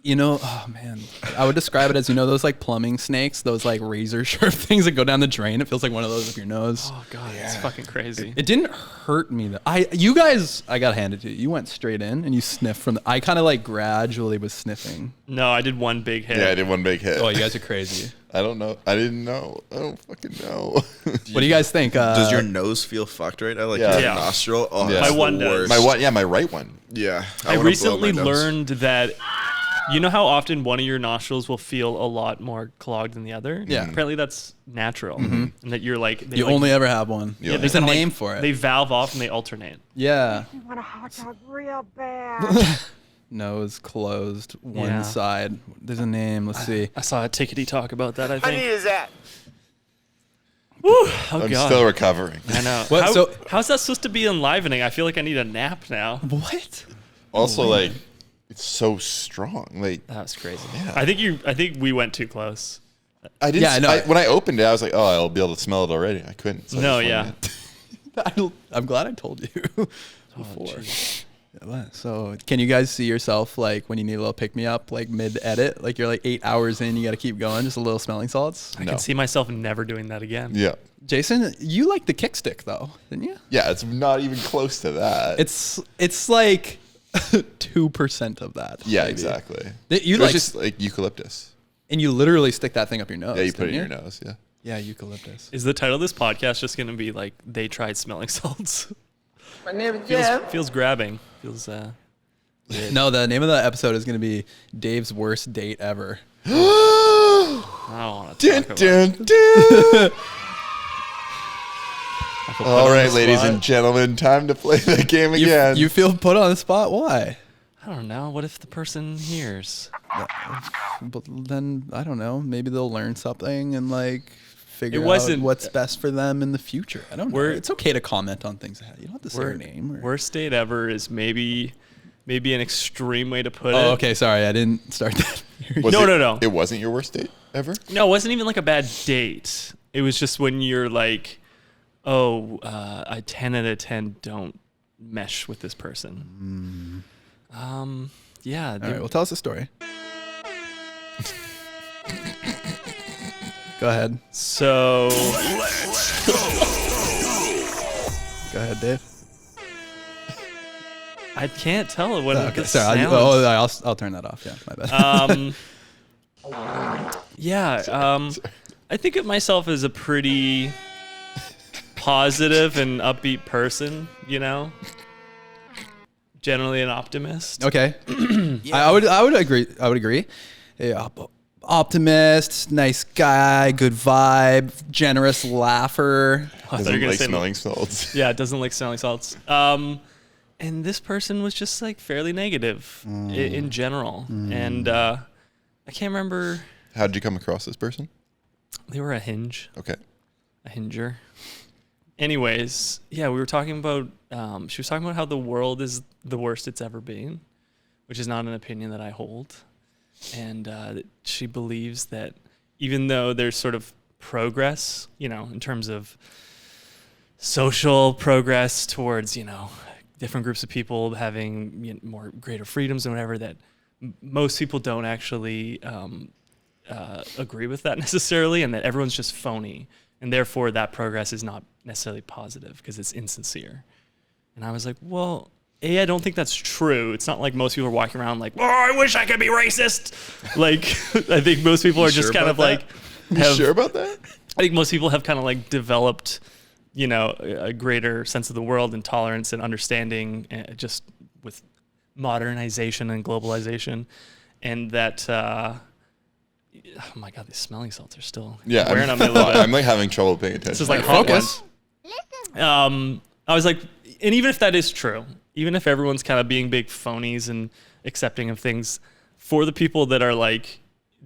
you know, oh man, I would describe it as, you know, those like plumbing snakes, those like razor sharp things that go down the drain. It feels like one of those up your nose. Oh god, it's fucking crazy. It didn't hurt me though. You guys, I gotta hand it to you. You went straight in and you sniffed from the, I kind of like gradually was sniffing. No, I did one big hit. Yeah, I did one big hit. Oh, you guys are crazy. I don't know. I didn't know. I don't fucking know. What do you guys think? Does your nose feel fucked right now? Like Yeah. your Yeah. nostril? Oh, Yeah. that's My one the does. worst. my one, yeah, my right one. Yeah. I wanna blow recently my nose. learned that you know how often one of your nostrils will feel a lot more clogged than the other? Yeah. Apparently that's natural. And that you're like... they You like- only ever have one. Yeah, There's a kinda name like- for it. They valve off and they alternate. Yeah. I want a hot dog real bad. Nose closed, one Yeah. side. There's a name. Let's see. I saw a tickety talk about that, I How neat think. is that? Woo, oh I'm god. still recovering. I know. What, How's that supposed to be enlivening? I feel like I need a nap now. What? Also, like, it's so strong. Like, That was crazy. Yeah. I think we went too close. I didn't. Yeah, I know. When I opened it, I was like, oh, I'll be able to smell it already. I couldn't. So I No, just yeah. went in. I'm glad I told you before. jeez. So, can you guys see yourself like when you need a little pick me up, like mid edit, like you're like 8 hours in, you got to keep going, just a little smelling salts? I No. can see myself never doing that again. Yeah. Jason, you like the kick stick though, didn't you? Yeah, it's not even close to that. It's like 2% of that. yeah, maybe. exactly. You It was like, just like eucalyptus. and you literally stick that thing up your nose. Yeah, you put it in didn't your nose. Yeah. Yeah, eucalyptus. Is the title of this podcast just going to be like, they tried smelling salts? My name is Jeff. Feels grabbing. Feels, No, the name of the episode is going to be Dave's worst date ever. I don't want to Dun, talk about dun, dun. I feel put All on right, the ladies spot. and gentlemen, time to play the game You, again. you feel put on the spot? Why? I don't know. What if the person hears? But then I don't know. Maybe they'll learn something and like figure It out wasn't- what's best for them in the future. I don't know. We're- It's okay to comment on things ahead. You don't have to say your name. Or... Worst date ever is maybe an extreme way to put it. Oh, okay. Sorry, I didn't start that. Was No, it- no, no. It wasn't your worst date ever? No, it wasn't even like a bad date. It was just when you're like, oh, a 10 out of 10 don't mesh with this person. Yeah. All right. Well, tell us a story. Go ahead. So Go ahead, Dave. I can't tell what Okay. it Sorry. sounds. I'll turn that off. Yeah. My bad. I think of myself as a pretty positive and upbeat person, you know? Generally an optimist. Okay. I would agree. I would agree. Yeah, optimist, nice guy, good vibe, generous laugher. Doesn't like smelling salts. Yeah, it doesn't like smelling salts. And this person was just like fairly negative in general. And I can't remember. How did you come across this person? They were a hinge. Okay. A hinger. Anyways, yeah, we were talking about, she was talking about how the world is the worst it's ever been, which is not an opinion that I hold. And that she believes that even though there's sort of progress, you know, in terms of social progress towards, you know, different groups of people having, you know, more greater freedoms and whatever, that most people don't actually agree with that necessarily, and that everyone's just phony. And therefore, that progress is not necessarily positive because it's insincere. And I was like, well, I don't think that's true. It's not like most people are walking around like, oh, I wish I could be racist. Like, I think most people are just kind of like... You sure about that? I think most people have kind of like developed, you know, a greater sense of the world and tolerance and understanding just with modernization and globalization. And that... oh my God, these smelling salts are still wearing on me a little bit. I'm like having trouble paying attention. This is like focus. I was like, and even if that is true, even if everyone's kind of being big phonies and accepting of things, for the people that are like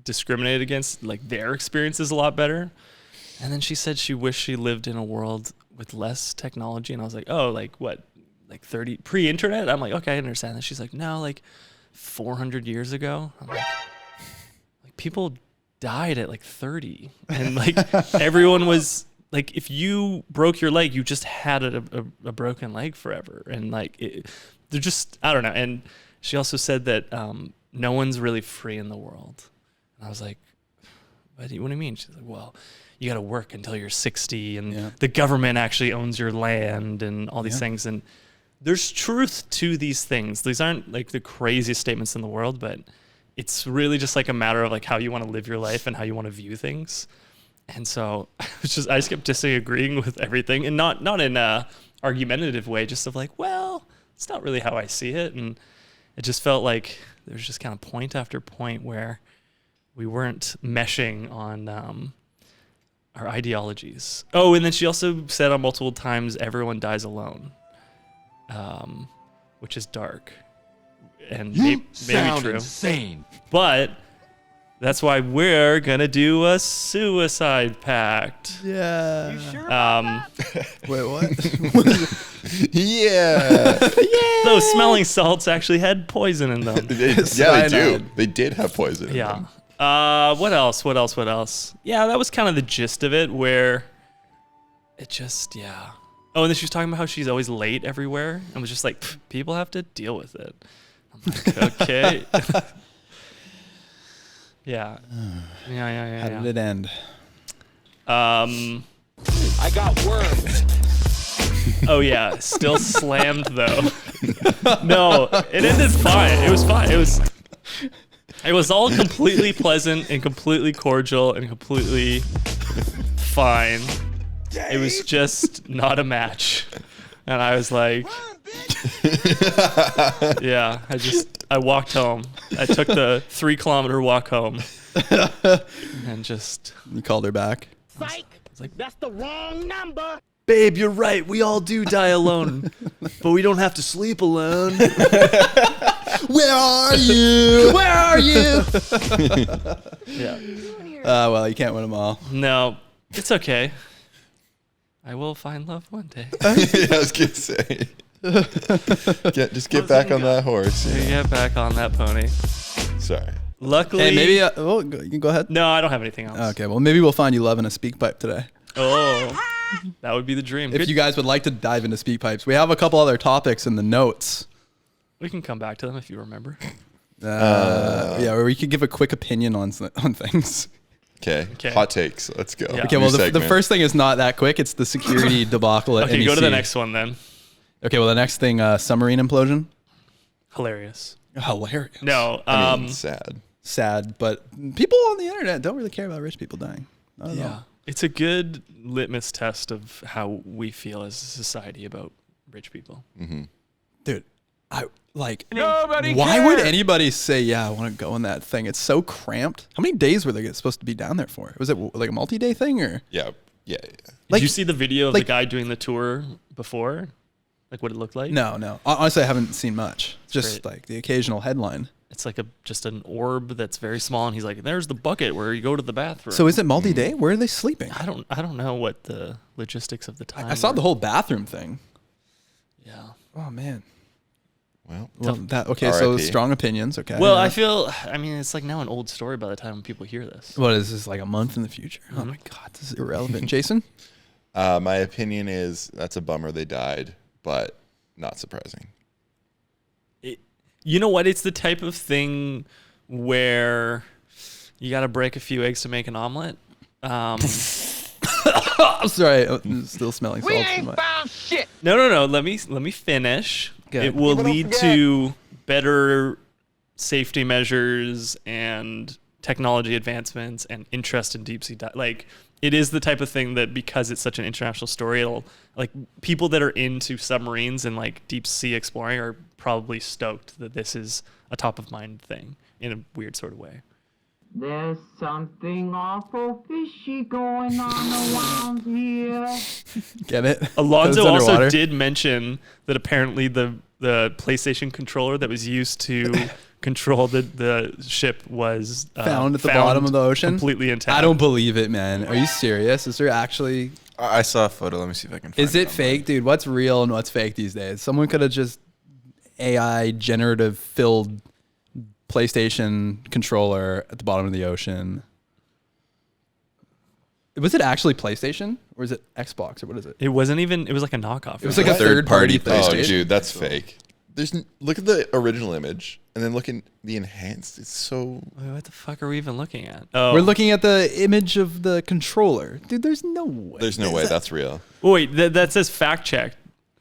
discriminated against, like their experience is a lot better. And then she said she wished she lived in a world with less technology. And I was like, oh, like what? Like 30 pre-internet? I'm like, okay, I understand that. She's like, no, like 400 years ago. I'm like people died at like 30, and like everyone was like, if you broke your leg, you just had a broken leg forever. And like they're just, I don't know. And she also said that no one's really free in the world. And I was like, what do you mean? She's like, well, you got to work until you're 60, and the government actually owns your land and all these things. And there's truth to these things. These aren't like the craziest statements in the world, but it's really just like a matter of like how you want to live your life and how you want to view things. And so I just kept disagreeing with everything, and not in a argumentative way, just of like, well, it's not really how I see it. And it just felt like there's just kind of point after point where we weren't meshing on our ideologies. Oh, and then she also said on multiple times, everyone dies alone, which is dark. And maybe true. Insane. But that's why we're gonna do a suicide pact. Yeah. You sure about Wait, what? Yeah. Those smelling salts actually had poison in them. Yeah, they do. They did have poison in Yeah. them. What else? Yeah, that was kind of the gist of it, where it just, Oh, and then she was talking about how she's always late everywhere, and was just like, people have to deal with it. I'm like, okay. Yeah. How did it end? I got worms. Oh yeah, still slammed though. No, it ended fine. It was fine. It was all completely pleasant and completely cordial and completely fine. It was just not a match. And I was like, yeah, I walked home. I took the 3-kilometer walk home and just... You called her back? Psych! That's the wrong number! Babe, you're right. We all do die alone, but we don't have to sleep alone. Where are you? Where are you? Yeah. Well, you can't win them all. No, it's okay. I will find love one day. Yeah, I was gonna say. Just get back on that horse. Get back on that pony. Sorry. Luckily, Hey, maybe. You can go ahead. No, I don't have anything else. Okay, well, maybe we'll find you love in a speak pipe today. Oh, that would be the dream. If you guys would like to dive into speak pipes, we have a couple other topics in the notes. We can come back to them if you remember. Yeah, or we could give a quick opinion on things. Okay. Hot takes. Let's go. Yeah. Okay, well, the first thing is not that quick. It's the security debacle at Okay, NEC. go to the next one then. Okay, well, the next thing, submarine implosion. Hilarious. Hilarious. No, I mean, sad. Sad, but people on the internet don't really care about rich people dying. Not at all. It's a good litmus test of how we feel as a society about rich people. Mm-hmm. Dude, Like, Nobody why would cares. anybody say, yeah, I want to go in that thing? It's so cramped. How many days were they supposed to be down there for? Was it like a multi-day thing or? Yeah. Did you see the video of like- the guy doing the tour before? Like what it looked like? No. Honestly, I haven't seen much. It's just Great. like the occasional headline. It's like just an orb that's very small, and he's like, "There's the bucket where you go to the bathroom." So is it multi-day? Where are they sleeping? I don't know what the logistics of the time. I saw were. the whole bathroom thing. Yeah. Oh man. Well, Okay, so RIP. strong opinions. Okay. Well, Yeah. I mean, it's like now an old story by the time people hear this. What is this, like a month in the future? Oh my God, this is irrelevant. Jason? my opinion is that's a bummer they died, but not surprising. You know what? It's the type of thing where you got to break a few eggs to make an omelet. I'm sorry, I'm still smelling salt. We in ain't my- found shit. No. Let me finish. Okay. It will People don't lead forget. to better safety measures and technology advancements and interest in deep sea like it is the type of thing that because it's such an international story, it'll like people that are into submarines and like deep sea exploring are probably stoked that this is a top of mind thing in a weird sort of way. There's something awful fishy going on around here. Get it? Alonzo It's also underwater. did mention that apparently the PlayStation controller that was used to control the ship was Found at the bottom of the ocean? completely intact. I don't believe it, man. Are you serious? Is there actually... I saw a photo. Let me see if I can find Is it online. fake? Dude, what's real and what's fake these days? Someone could have just AI generative filled PlayStation controller at the bottom of the ocean. Was it actually PlayStation or is it Xbox or what is it? It wasn't even. It was like a knockoff. It was like a third-party Oh, PlayStation. dude, that's fake. Look at the original image and then look at the enhanced. It's so. Wait, what the fuck are we even looking at? Oh, We're looking at the image of the controller. Dude, there's no way. There's no way that's real. Oh, wait, that says fact check.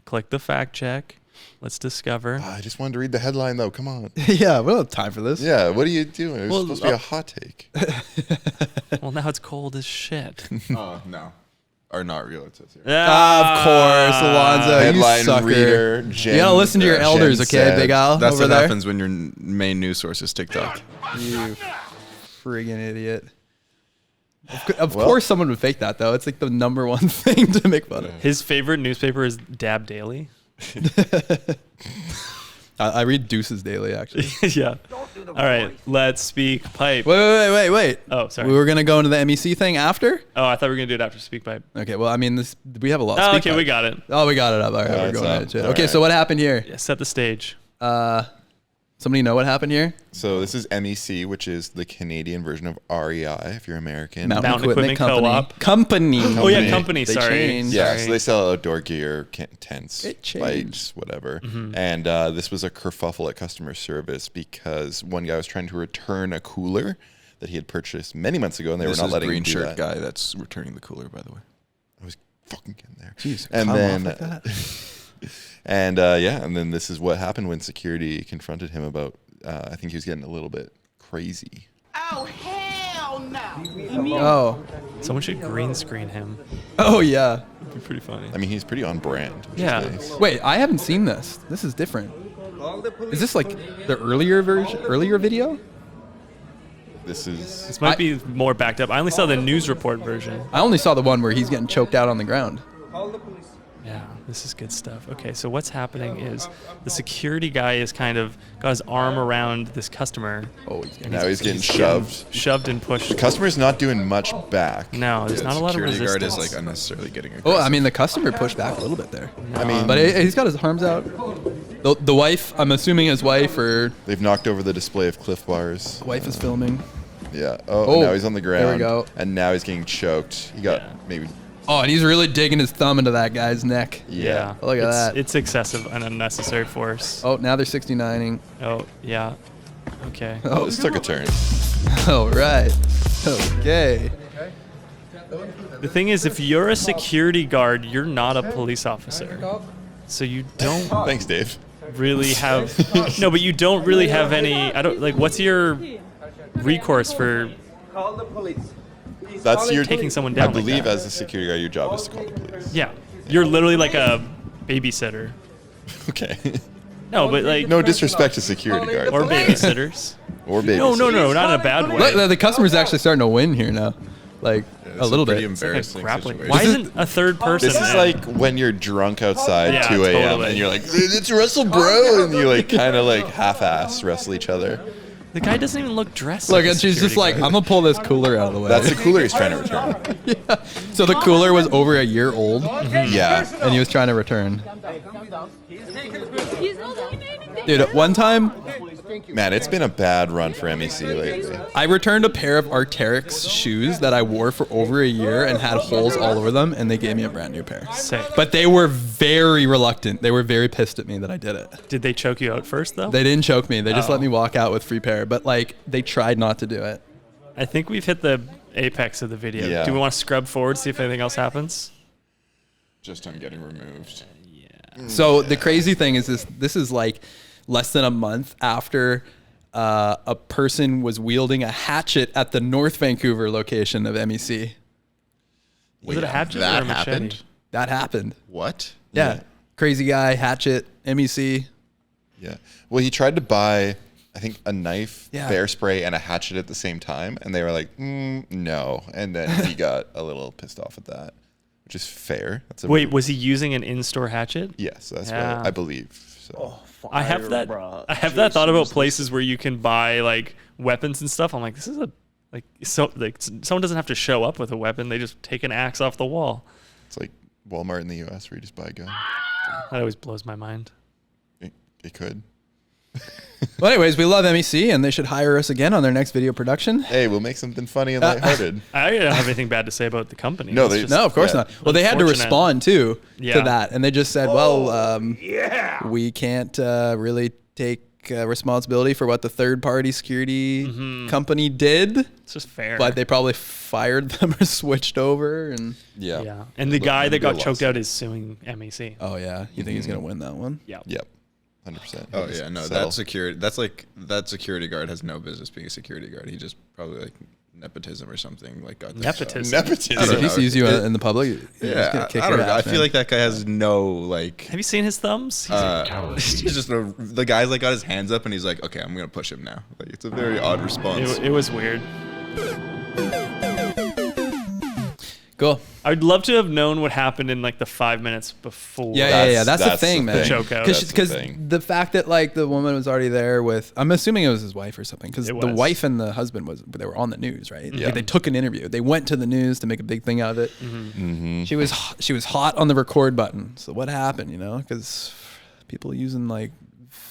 Click the fact check. Let's discover. I just wanted to read the headline though. Come on. Yeah, we don't have time for this. Yeah, what are you doing? It was Well, supposed to be a hot take. Well, now it's cold as shit. Oh no, are not real. It says here. Of course, Alonzo. Headline you sucker. reader. You gotta listen to your elders, okay, Big Al? That's over what there. happens when your main news source is TikTok. You friggin' idiot. Of course someone would fake that, though. It's like the number one thing to make fun of. His favorite newspaper is Dab Daily. I read Deuces Daily, actually. Yeah. All right, let's speak pipe. Wait. Oh, sorry. We were going to go into the MEC thing after? Oh, I thought we were gonna do it after speak pipe. Okay, well, I mean, we have a lot. Oh, Speak okay, pipe. we got it. Oh, we got it up. All right, Yeah, we're it's going up. into it. All Okay, right. so what happened here? Yeah, set the stage. Somebody know what happened here? So this is MEC, which is the Canadian version of REI, if you're American. Mountain Equipment Co-op. Company. Oh yeah, company. They Sorry. changed. Yeah, Sorry. so they sell outdoor gear, tents, It changed. lights, whatever. And this was a kerfuffle at customer service because one guy was trying to return a cooler that he had purchased many months ago, and they This were not is letting green him do shirt that. guy that's returning the cooler, by the way. I was fucking getting there. Jeez, and cut him then, off like that? and then this is what happened when security confronted him about. I think he was getting a little bit crazy. Oh, hell no! Oh. Someone should green screen him. Oh, yeah. It'd be pretty funny. I mean, he's pretty on brand. Which Yeah. Is nice. Wait, I haven't seen this. This is different. Is this like the earlier video? This is. This might be more backed up. I only saw the news report version. I only saw the one where he's getting choked out on the ground. Yeah, this is good stuff. Okay, so what's happening is the security guy is kind of got his arm around this customer. Oh, he's getting Now he's getting shoved. Shoved and pushed. The customer's not doing much back. No, there's not a lot of Security guard resistance. is like unnecessarily getting aggressive. Oh, I mean, the customer pushed back a little bit there. I mean, But he's got his arms out. The wife, I'm assuming his wife or they've knocked over the display of Cliff Bars. wife is filming. Yeah. Oh, Now he's on the ground. there we go. And now he's getting choked. He got Yeah. maybe. Oh, and he's really digging his thumb into that guy's neck. Yeah. Look at that. It's excessive and unnecessary force. Oh, now they're 69ing. Oh, yeah. Okay. Oh, this took a turn. All right. Okay. The thing is, if you're a security guard, you're not a police officer. So you don't Thanks, Dave. really have no, but you don't really have any. I don't like. What's your recourse for That's your taking someone down I like believe that? as a security guard, your job is to call the police. Yeah, you're literally like a babysitter. Okay. No, but like No disrespect to security guards. or babysitters. Or babies. No, not in a bad way. Look, the customer's actually starting to win here now. Like a little pretty bit. embarrassing. Grappling. situation. Why isn't a third person? This is in? like when you're drunk outside, Yeah, 2 a.m. totally. and you're like, it's Russell Bro, and you like kind of like half-ass wrestle each other. The guy doesn't even look dressed. Look, like a and she's just security like, I'm gonna pull this cooler out of the way. That's the cooler he's trying to return. Yeah. So the cooler was over a year old, Yeah. and he was trying to return. Dude, at one time, Man, it's been a bad run for MEC lately. I returned a pair of Arc'teryx shoes that I wore for over a year and had holes all over them, and they gave me a brand new pair. Sick. But they were very reluctant. They were very pissed at me that I did it. Did they choke you out first though? They didn't choke me. They just Oh. let me walk out with free pair. But like, they tried not to do it. I think we've hit the apex of the video. Yeah. Do we want to scrub forward, see if anything else happens? Just him getting removed. So the crazy thing is this is like less than a month after a person was wielding a hatchet at the North Vancouver location of MEC. Was it a hatchet or that a machete? happened? That happened. What? Yeah. Crazy guy, hatchet, MEC. Yeah. Well, he tried to buy, I think, a knife, Yeah. bear spray, and a hatchet at the same time, and they were like, no. And then he got a little pissed off at that, which is fair. That's a Wait, was he using an in-store hatchet? Yes, that's Yeah. what I believe. So. I have that. I have that thought about places where you can buy like weapons and stuff. I'm like, this is someone doesn't have to show up with a weapon. They just take an axe off the wall. It's like Walmart in the U.S. where you just buy a gun. That always blows my mind. It could. Well, anyways, we love MEC, and they should hire us again on their next video production. Hey, we'll make something funny and lighthearted. I don't have anything bad to say about the company. No, It's they- just- No, of course Yeah. not. Well, they had to Unfortunate. respond too Yeah. to that, and they just said, "Well, we can't really take responsibility for what the third-party security company did, It's just fair. but they probably fired them or switched over." And Yeah. yeah. And the Look, guy that maybe a got choked lawsuit. out is suing MEC. oh yeah, you think he's gonna win that one? Yeah. Yep. 100%. Oh yeah, no, Settle. that security. That's like that security guard has no business being a security guard. He just probably like nepotism or something. Like got this job. Nepotism. Nepotism. I don't If he know. sees you in the public, he's Yeah, gonna kick I your don't know. I ass, feel man. like that guy has no like. Have you seen his thumbs? He's just the guy's like got his hands up and he's like, okay, I'm gonna push him now. Like it's a very odd response. It was weird. Cool. I would love to have known what happened in like the 5 minutes before. Yeah. That's the That's thing, the man. thing. Choke out. That's the Because thing. the fact that like the woman was already there with, I'm assuming it was his wife or something. Because It the was. wife and the husband they were on the news, right? Yeah. Like they took an interview. They went to the news to make a big thing out of it. Mm-hmm. She was hot on the record button. So what happened? You know, because people using like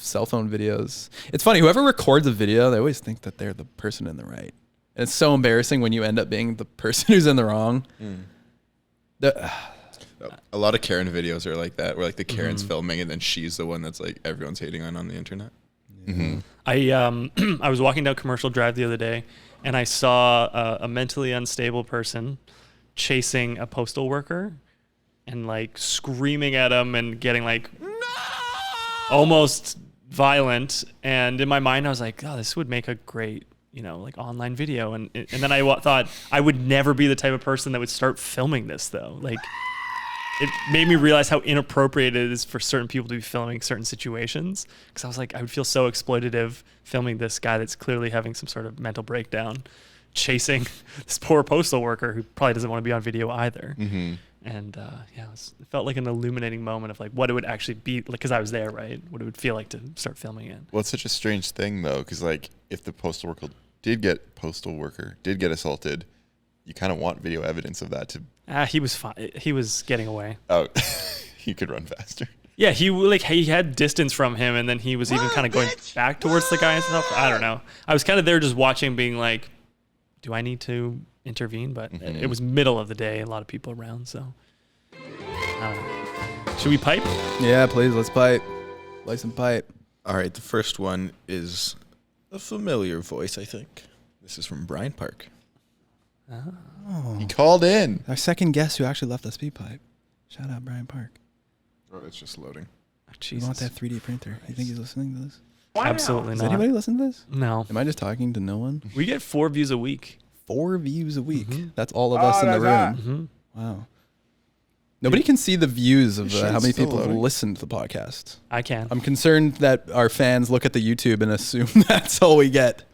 cell phone videos. It's funny. Whoever records a video, they always think that they're the person in the right. And it's so embarrassing when you end up being the person who's in the wrong. A lot of Karen videos are like that, where like the Karen's filming and then she's the one that's like everyone's hating on the internet. I was walking down Commercial Drive the other day, and I saw a mentally unstable person chasing a postal worker, and like screaming at him and getting like almost violent. And in my mind, I was like, "Oh, this would make a great, like online video." And then I thought I would never be the type of person that would start filming this, though. Like, it made me realize how inappropriate it is for certain people to be filming certain situations. Because I was like, I would feel so exploitative filming this guy that's clearly having some sort of mental breakdown, chasing this poor postal worker who probably doesn't want to be on video either. And it felt like an illuminating moment of like what it would actually be like, because I was there, right? What it would feel like to start filming it. Well, it's such a strange thing though, because like if the postal worker did get assaulted, you kind of want video evidence of that to. He was fine. He was getting away. Oh, he could run faster. Yeah, he had distance from him, and then he was even kind of going back towards the guy and stuff. I don't know. I was kind of there just watching, being like, do I need to intervene? But it was middle of the day, a lot of people around, so I don't know. Should we pipe? Yeah, please, let's pipe. Light some pipe. All right, the first one is a familiar voice, I think. This is from Brian Park. He called in. Our second guest who actually left us speed pipe. Shout out Brian Park. Oh, it's just loading. We want that 3D printer. You think he's listening to this? Absolutely Does not. anybody listen to this? No. Am I just talking to no one? We get 4 views a week. 4 views a week. That's all of us in the room. Wow. Nobody can see the views of Sure, how it's many still people have loading. listened to the podcast. I can. I'm concerned that our fans look at the YouTube and assume that's all we get.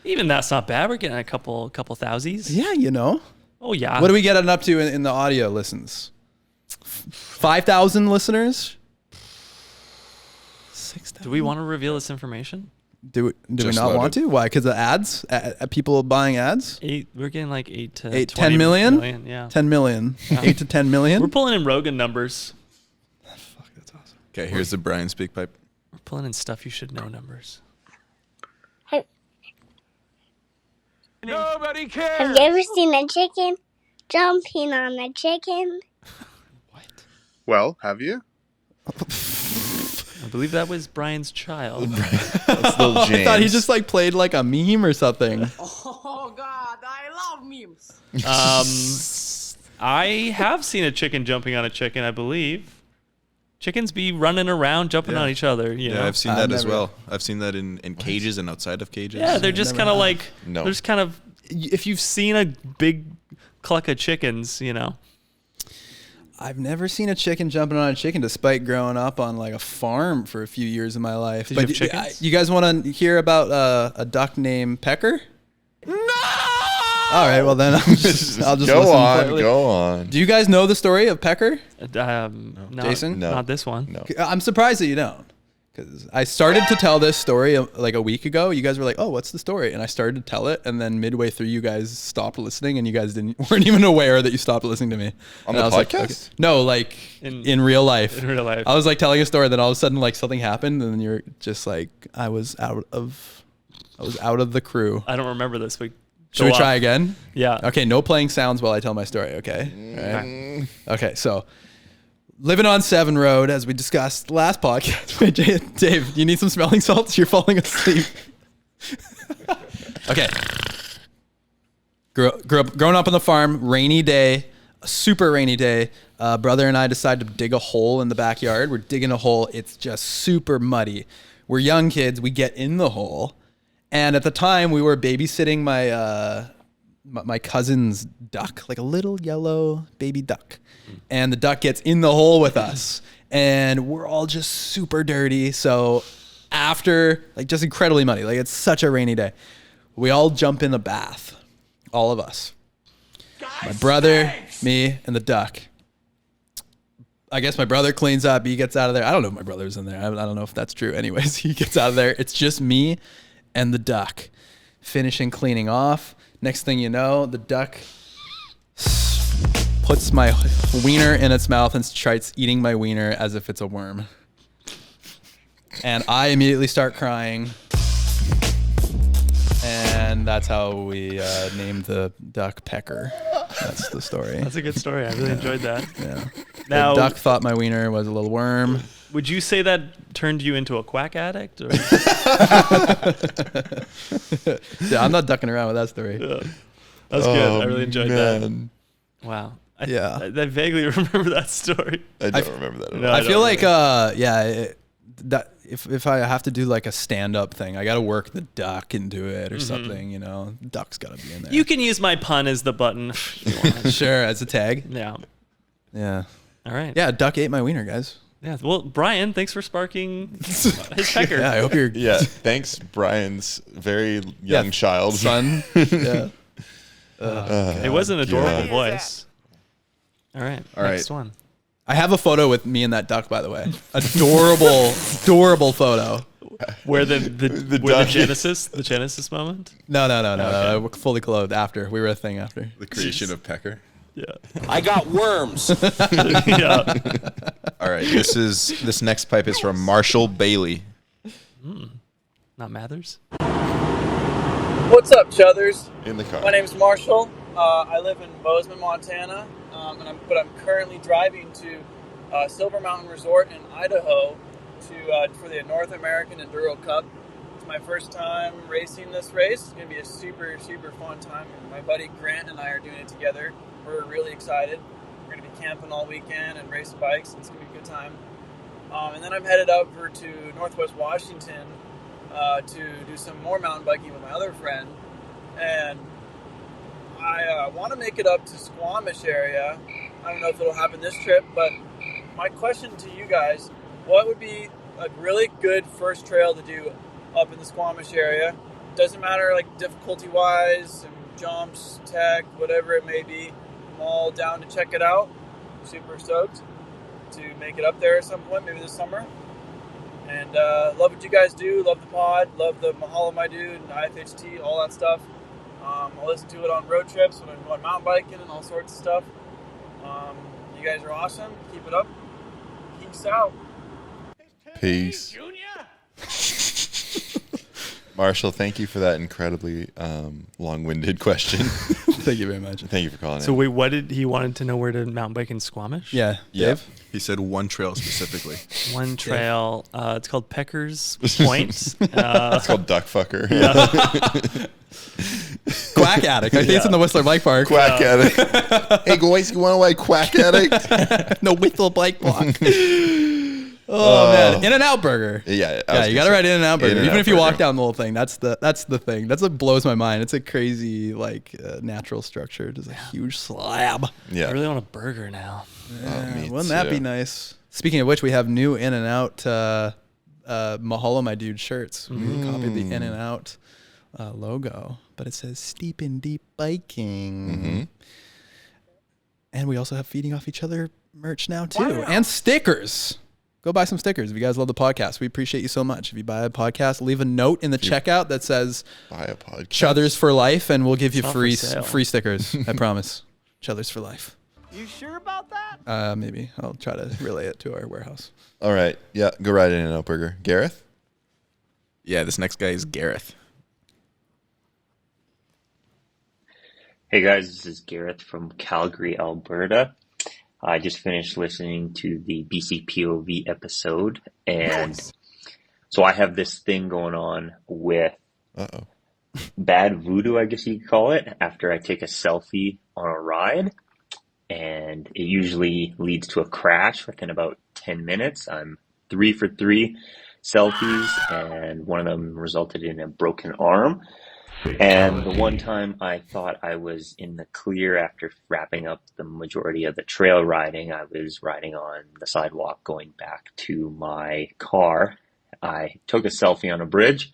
Even that's not bad. We're getting a couple thousies. Yeah, you know. Oh yeah. What are we getting up to in the audio listens? 5,000 listeners? 6,000? Do we want to reveal this information? Do we Just not want loaded. to? Why? Because of ads? People buying ads? We're getting like 8 to 8, 20 10 million? Yeah. 10 million. 8 to 10 million? We're pulling in Rogan numbers. Okay, here's the Brian speak pipe. We're pulling in stuff you should know numbers. Nobody cares. Have you ever seen a chicken jumping on a chicken? Well, have you? I believe that was Brian's child. That's little James. I thought he just like played like a meme or something. Oh God, I love memes. I have seen a chicken jumping on a chicken, I believe. Chickens be running around, jumping on each other. You know? I've seen that as well. I've seen that in cages and outside of cages. Yeah, they're just kind of like, No. there's kind of, if you've seen a big cluck of chickens, you know. I've never seen a chicken jumping on a chicken, despite growing up on like a farm for a few years of my life. Did you have chickens? You guys want to hear about a duck named Pecker? No. All right, well then I'll just go listen on, quietly. go on. Do you guys know the story of Pecker? Jason? No. Not this one. No. I'm surprised that you don't, because I started to tell this story like a week ago. You guys were like, "Oh, what's the story?" And I started to tell it, and then midway through, you guys stopped listening, and you guys weren't even aware that you stopped listening to me. On And the I was like, podcast? okay. No, like in real life. In real life. I was like telling a story, then all of a sudden, like something happened, and then you're just like, I was out of the crew. I don't remember this, but Should we try again? Yeah. Okay, no playing sounds while I tell my story, okay? All right. Okay, so living on 7 Road, as we discussed last podcast. Wait, Dave, you need some smelling salts? You're falling asleep. Okay. Growing up on the farm, rainy day, a super rainy day. Brother and I decided to dig a hole in the backyard. We're digging a hole. It's just super muddy. We're young kids. We get in the hole. And at the time, we were babysitting my cousin's duck, like a little yellow baby duck. And the duck gets in the hole with us. And we're all just super dirty. So after, like, just incredibly muddy, like it's such a rainy day, we all jump in the bath, all of us. My brother, me, and the duck. I guess my brother cleans up. He gets out of there. I don't know if my brother's in there. I don't know if that's true. Anyways, he gets out of there. It's just me and the duck finishing cleaning off. Next thing you know, the duck puts my wiener in its mouth and starts eating my wiener as if it's a worm. And I immediately start crying. And that's how we named the duck Pecker. That's the story. That's a good story. I really enjoyed that. Yeah. Now, the duck thought my wiener was a little worm. Would you say that turned you into a quack addict? Or? Yeah, I'm not ducking around with that story. Yeah. That's good. I really enjoyed that. Wow. I vaguely remember that story. I don't remember that at all. No, I feel like, that if I have to do like a stand-up thing, I got to work the duck into it or something, you know. Duck's got to be in there. You can use my pun as the button. If you want. Sure, as a tag. Yeah. Yeah. All right. Yeah, duck ate my wiener, guys. Yeah. Well, Brian, thanks for sparking his pecker. Yeah, I hope you're... Yeah, thanks, Brian's very young child. Son. Yeah. It was an adorable voice. All right. Next one. I have a photo with me and that duck, by the way. Adorable photo. Where the Genesis moment? No. We're fully clothed after. We were a thing after. The creation of Pecker. Yeah. I got worms. Yeah. All right, this next pipe is from Marshall Bailey. Not Mathers? What's up, Chuthers? In the car. My name's Marshall. I live in Bozeman, Montana, but I'm currently driving to Silver Mountain Resort in Idaho for the North American Enduro Cup. It's my first time racing this race. It's going to be a super, super fun time. My buddy Grant and I are doing it together. We're really excited. We're going to be camping all weekend and racing bikes. It's going to be a good time. And then I'm headed over to Northwest Washington to do some more mountain biking with my other friend. And I want to make it up to Squamish area. I don't know if it'll happen this trip, but my question to you guys, what would be a really good first trail to do up in the Squamish area? Doesn't matter, like, difficulty-wise, and jumps, tech, whatever it may be. I'm all down to check it out. Super stoked to make it up there at some point, maybe this summer. And love what you guys do. Love the pod. Love the Mahalo My Dude and IFHT, all that stuff. I'll listen to it on road trips when I'm going mountain biking and all sorts of stuff. You guys are awesome. Keep it up. Peace out. Peace. Marshall, thank you for that incredibly long-winded question. Thank you very much. Thank you for calling So in. wait, what did he wanted to know where to mountain bike in Squamish? Yeah, Yep. Dave? He said one trail specifically. One trail. It's called Pecker's Point. It's called Duck Fucker. Quack Addict. I think it's in the Whistler Bike Park. Quack Addict. Hey, guys, you want to like Quack Addict? No, Whistler Bike Park. Oh, man. In-N-Out Burger. Yeah, Yeah, you got to write In-N-Out Burger. In-N-Out Even if you walk Burger. down the whole thing, that's the thing. That's what blows my mind. It's a crazy, like, natural structure. Just a huge slab. Yeah. I really want a burger now. Me Wouldn't that be too. nice? Speaking of which, we have new In-N-Out Mahalo My Dude shirts. We copied the In-N-Out logo, but it says Steep and Deep Biking. And we also have Feeding Off Each Other merch now, too. And stickers. Go buy some stickers if you guys love the podcast. We appreciate you so much. If you buy a podcast, leave a note in the checkout that says Buy a podcast. Chuthers for life, and we'll give you It's not free for sale. free stickers. I promise. Chuthers for life. You sure about that? Maybe. I'll try to relay it to our warehouse. All right. Yeah, go right in and out burger. Gareth? Yeah, this next guy is Gareth. Hey guys, this is Gareth from Calgary, Alberta. I just finished listening to the BC POV episode, and so I have this thing going on with bad voodoo, I guess you could call it, after I take a selfie on a ride, and it usually leads to a crash within about 10 minutes. I'm 3 for 3 selfies, and one of them resulted in a broken arm. And the one time I thought I was in the clear after wrapping up the majority of the trail riding, I was riding on the sidewalk going back to my car. I took a selfie on a bridge,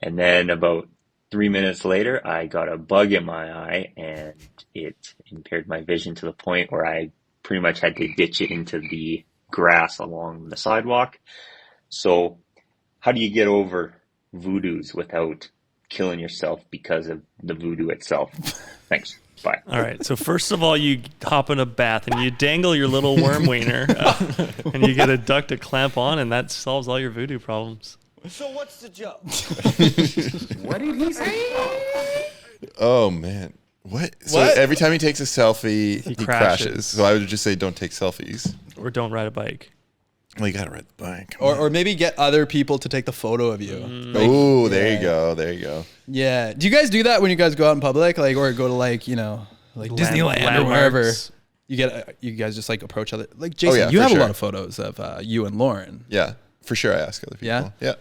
and then about 3 minutes later, I got a bug in my eye, and it impaired my vision to the point where I pretty much had to ditch it into the grass along the sidewalk. So how do you get over voodoos without killing yourself because of the voodoo itself? Thanks. Bye. All right. So first of all, you hop in a bath and you dangle your little worm wiener, and you get a duck to clamp on, and that solves all your voodoo problems. So what's the joke? What did he say? Oh, man. What? So What? every time he takes a selfie, he crashes. crashes. So I would just say don't take selfies. Or don't ride a bike. Well, you got to ride the bike. Or maybe get other people to take the photo of you. Like, Oh, there you go. There you go. yeah. Do you guys do that when you guys go out in public, like, or go to like Disneyland or wherever? Landmarks. You guys just like approach other, like Jason. yeah, you for have sure. a lot of photos of you and Lauren. Yeah, for sure. I ask other people. Yeah.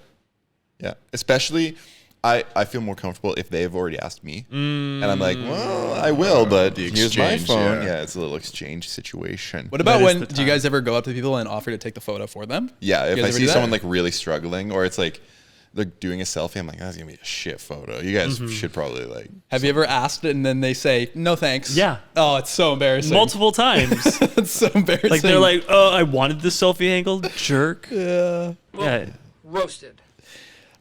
Yeah. Especially, I feel more comfortable if they've already asked me. And I'm like, well, I will, but The here's my exchange, phone. yeah. Yeah, it's a little exchange situation. What about That is when the do you guys ever go up to people and offer to take the photo for them? Yeah, if You guys I ever see do that? someone like really struggling, or it's like they're doing a selfie, I'm like, that's gonna be a shit photo. You guys should probably like. Have you ever asked and then they say no thanks? Yeah. Oh, it's so embarrassing. Multiple times. It's so embarrassing. Like they're like, oh, I wanted the selfie angle, jerk. yeah. Yeah. Roasted.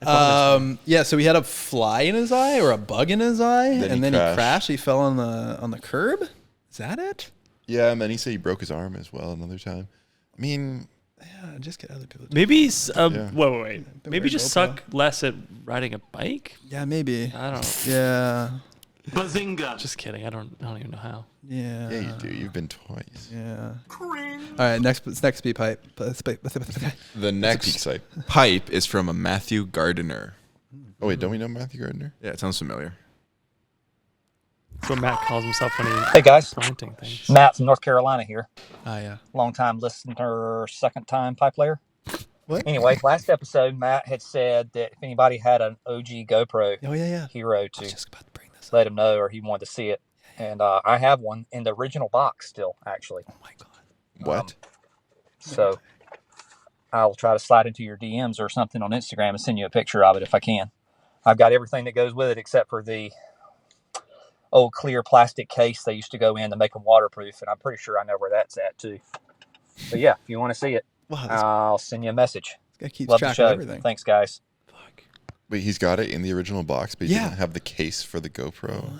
Yeah, so he had a fly in his eye or a bug in his eye, Then he and then he crashed. crashed. He fell on the curb. Is that it? Yeah, and then he said he broke his arm as well another time. I mean, Yeah, just get other people. Maybe, Yeah. wait. Maybe wear just GoPro. suck less at riding a bike? Yeah, maybe. I don't know. Yeah, Bazinga. Just kidding. I don't even know how. yeah. yeah, you do. You've been twice. Yeah. All right, next speed pipe. The next Pipe is from a Matthew Gardiner. Oh wait, don't we know Matthew Gardner? Yeah, it sounds familiar. That's what Matt calls himself when he's Hey guys, planting things. Matt from North Carolina here. Yeah. Long time listener, second time pipe layer. What? Anyway, last episode, Matt had said that if anybody had an OG GoPro Oh yeah. Hero I to was just about to bring this. let him know or he wanted to see it. and I have one in the original box still, actually. Oh my god! What? So I'll try to slide into your DMs or something on Instagram and send you a picture of it if I can. I've got everything that goes with it except for the old clear plastic case they used to go in to make them waterproof, and I'm pretty sure I know where that's at too. But yeah, if you want to see it, I'll send you a message. This guy keeps Love the track show. of everything. Thanks, guys. Wait, he's got it in the original box, but he didn't have the case for the GoPro.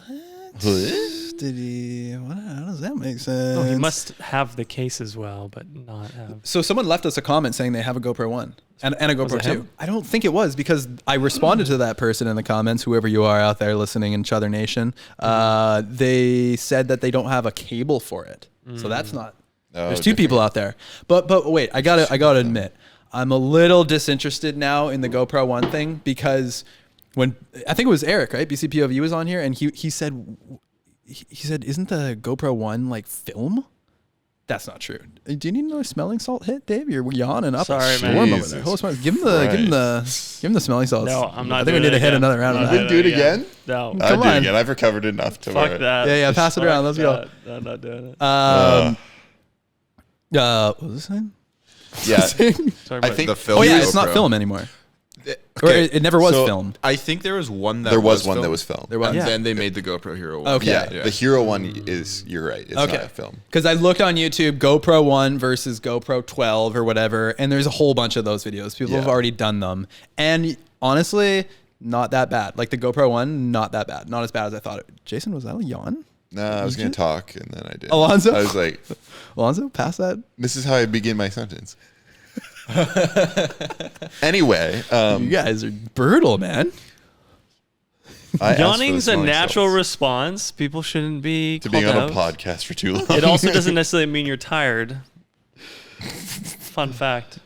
Did he? How does that make sense? Oh, he must have the case as well, but not have. So someone left us a comment saying they have a GoPro 1 and a Was GoPro it 2. him? I don't think it was, because I responded to that person in the comments, whoever you are out there listening in Chother Nation. They said that they don't have a cable for it. So that's not. There's two people out there. But wait, I gotta admit, I'm a little disinterested now in the GoPro 1 thing, because when I think it was Eric, right? BCPOV was on here, and he said, isn't the GoPro 1 like film? That's not true. Do you need another smelling salt hit, Dave? You're yawning up Sorry, a storm over there. Give him the smelling salts. No, I'm not. I think we need to hit another round of that. Didn't do it again? No. I'll do it again. I've recovered enough to Fuck where. that. Yeah, pass it around. Let's go. No, I'm not doing it. What was this name? Yeah. Sorry, I think the film. Oh yeah, it's GoPro. not film anymore. Or Okay, it never was so filmed. I think there was one that There was one filmed. that was filmed. There was. And Yeah. then they made the GoPro Hero 1. Okay. Yeah, the Hero one is. You're right. It's not a film. Because I looked on YouTube, GoPro 1 versus GoPro 12 or whatever, and there's a whole bunch of those videos. People have already done them, and honestly, not that bad. Like the GoPro 1, not that bad. Not as bad as I thought. Jason, was that a yawn? No, I was going to talk, and then I did. Alonzo? I was like, Alonzo, pass that. this is how I begin my sentence. Anyway, You guys are brutal, man. I asked for the Yawning's a smelling natural salts response. People shouldn't be to called being on out. a podcast for too long. It also doesn't necessarily mean you're tired. Fun fact.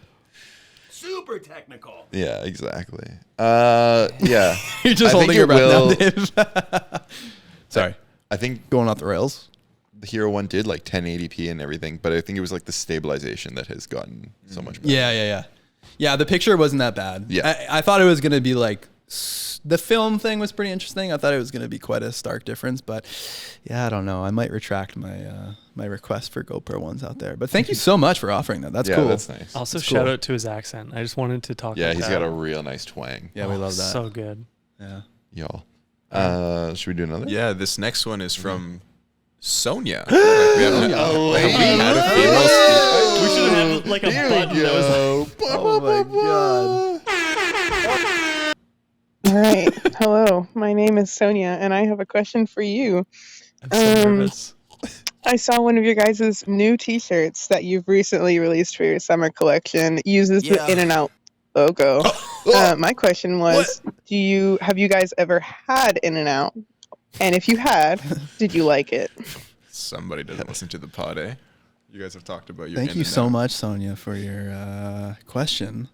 Super technical. Yeah, exactly. Yeah. You're just I holding think your it breath now, Dave. Sorry. I think Going off the rails. the Hero one did like 1080p and everything, but I think it was like the stabilization that has gotten so much better. Yeah. Yeah, the picture wasn't that bad. Yeah. I thought it was going to be like, the film thing was pretty interesting. I thought it was going to be quite a stark difference, but yeah, I don't know. I might retract my my request for GoPro ones out there. But thank you so much for offering that. That's cool. That's nice. Also, That's shout cool. out to his accent. I just wanted to talk Yeah, about he's that. got a real nice twang. Yeah, we love that. So good. Yeah. Y'all. Should we do another? Yeah, this next one is from Sonia. We should have like a button that was like, Oh my god. All right. Hello. My name is Sonia, and I have a question for you. I'm so nervous. I saw one of your guys' new T-shirts that you've recently released for your summer collection. Uses the In-N-Out logo. My question was, have you guys ever had In-N-Out? And if you had, did you like it? Somebody doesn't listen to the pod, eh? You guys have talked about your. Thank you so much, Sonia, for your question.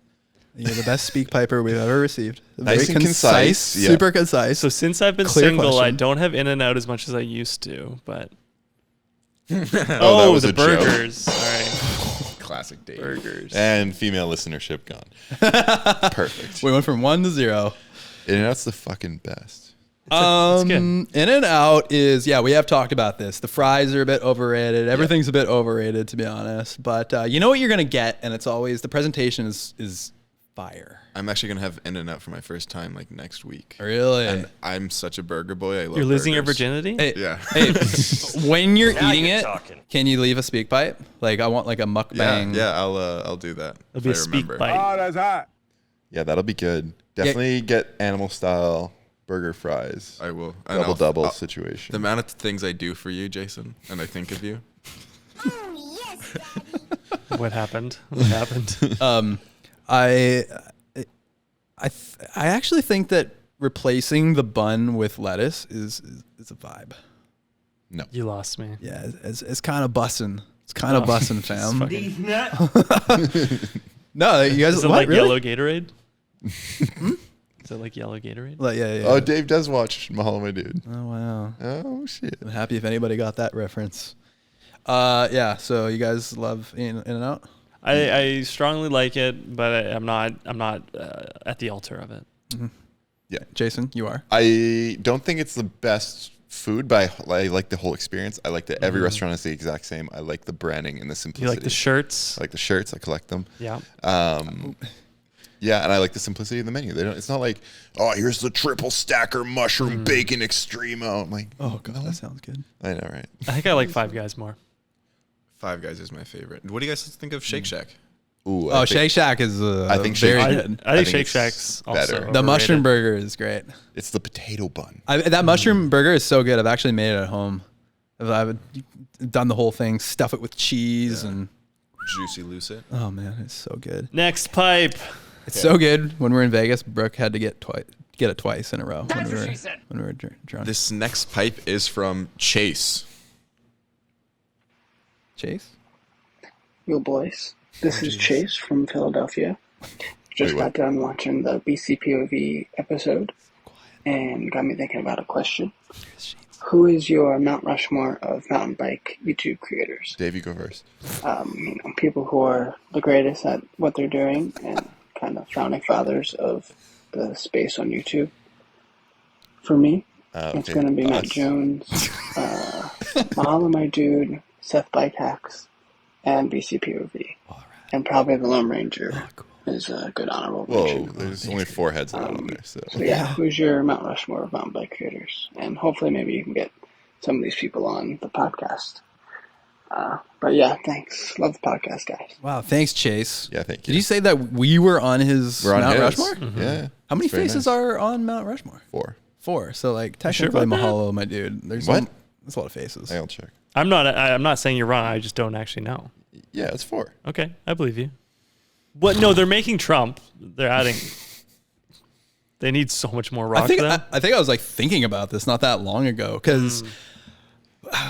You're the best speak piper we've ever received. Nice and concise, super concise. So since I've been Clear single, I question. don't have In-N-Out as much as I used to, but that was the a joke. burgers. All right. Classic Dave. Burgers. And female listenership gone. Perfect. We went from 1 to 0. And that's the fucking best. It's good. In-N-Out is, we have talked about this. The fries are a bit overrated. Everything's a bit overrated, to be honest. But you know what you're going to get, and it's always, the presentation is fire. I'm actually gonna have In-N-Out for my first time like next week. Really? And I'm such a burger boy. I love You're losing your burgers. virginity? Hey, Yeah. hey, when you're Now eating you're it, talking. can you leave a speak pipe? Like, I want like a mukbang. Yeah, I'll do that. It'll be a if I speak remember. bite. that's hot. Yeah, that'll be good. Definitely get animal style burger fries. I will. And Double I'll- situation. The amount of things I do for you, Jason, and I think of you. What happened? What happened? I actually think that replacing the bun with lettuce is a vibe. No. You lost me. Yeah, it's kind of bussin'. It's kind of bussin', fam. These nuts. No, you guys. Is it what, like really? yellow Gatorade? Is it like yellow Gatorade? Like, yeah. Oh, Dave does watch Mahalo, my dude. Oh wow. Oh shit. I'm happy if anybody got that reference. Yeah. So you guys love In-N-Out? I strongly like it, but I'm not at the altar of it. Mm-hmm. Yeah, Jason, you are. I don't think it's the best food, but I like the whole experience. I like that every restaurant is the exact same. I like the branding and the simplicity. You like the shirts? I like the shirts. I collect them. Yeah. Yeah, and I like the simplicity of the menu. It's not like, oh, here's the triple stacker mushroom bacon extremo. I'm like, oh god, that sounds good. I know, right? I think I like Five Guys more. Five Guys is my favorite. What do you guys think of Shake Shack? Ooh, Shake Shack is I think very Shake- good. I think Shake Shack's also better. overrated. The mushroom burger is great. It's the potato bun. That mushroom burger is so good. I've actually made it at home. I've done the whole thing, stuff it with cheese and Juicy Lucid. oh man, it's so good. Next pipe. It's so good. When we were in Vegas, Brooke had to get it twice in a row when we were drunk. This next pipe is from Chase. Chase? Yo, boys. This is Chase from Philadelphia. Just got done watching the BCPOV episode and got me thinking about a question. Who is your Mount Rushmore of mountain bike YouTube creators? Dave, you go first. People who are the greatest at what they're doing and kind of founding fathers of the space on YouTube. For me, it's going to be Matt Jones, Mahalo My Dude, Seth Bike Hacks, and BCPOV. And probably the Lone Ranger is a good honorable mention. Whoa, there's only 4 heads on there. So yeah, who's your Mount Rushmore of mountain bike creators? And hopefully maybe you can get some of these people on the podcast. But yeah, thanks. Love the podcast, guys. Wow, thanks, Chase. Yeah, thank you. Did you say that we were on his We're on Mount his. Rushmore? Mm-hmm. Yeah. How many It's very faces nice. are on Mount Rushmore? 4. So like sure technically about that? Mahalo, my dude. There's What? That's a lot of faces. I'll check. I'm not saying you're wrong. I just don't actually know. Yeah, it's 4. Okay, I believe you. What? No, they're making Trump. They're adding. They need so much more rock. I think then. I was like thinking about this not that long ago because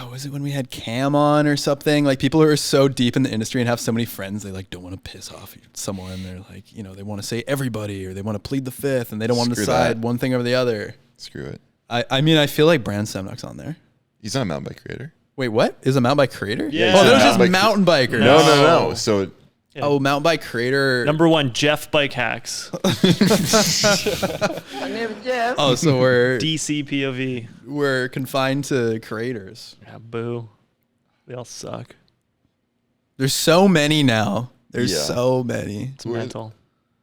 was it when we had Cam on or something? Like people who are so deep in the industry and have so many friends, they like don't want to piss off someone. They're like, they want to say everybody or they want to plead the fifth and they don't want to Screw decide that. one thing over the other. Screw it. I mean, I feel like Brand Semnock's on there. He's not a mountain bike creator. Wait, what? Is a mountain bike creator? Yeah. Oh, He's a those just mountain bike mountain bikers. No. So Yeah. Oh, mountain bike creator. Number 1, Jeff Bike Hacks. My name is Jeff. Oh, so we're DCPOV. We're confined to creators. Yeah, boo. They all suck. There's so many now. There's Yeah. so many. It's mental.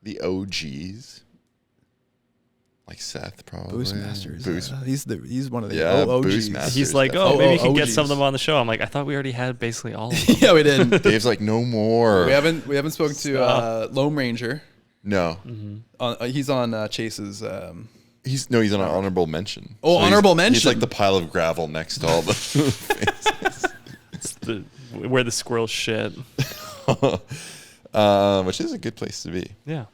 The OGs. Like Seth, probably. Boost Masters. Boost. He's one of the Yeah, OGs. Boost Masters. He's like, definitely. maybe we can get OGs. some of them on the show. I'm like, I thought we already had basically all of them. Yeah, we didn't. Dave's like, no more. We haven't spoken to Lone Ranger. No. He's on Chase's. He's on an honorable mention. Oh, honorable mention. He's like the pile of gravel next to all the faces. It's where the squirrels shit. Which is a good place to be. Yeah.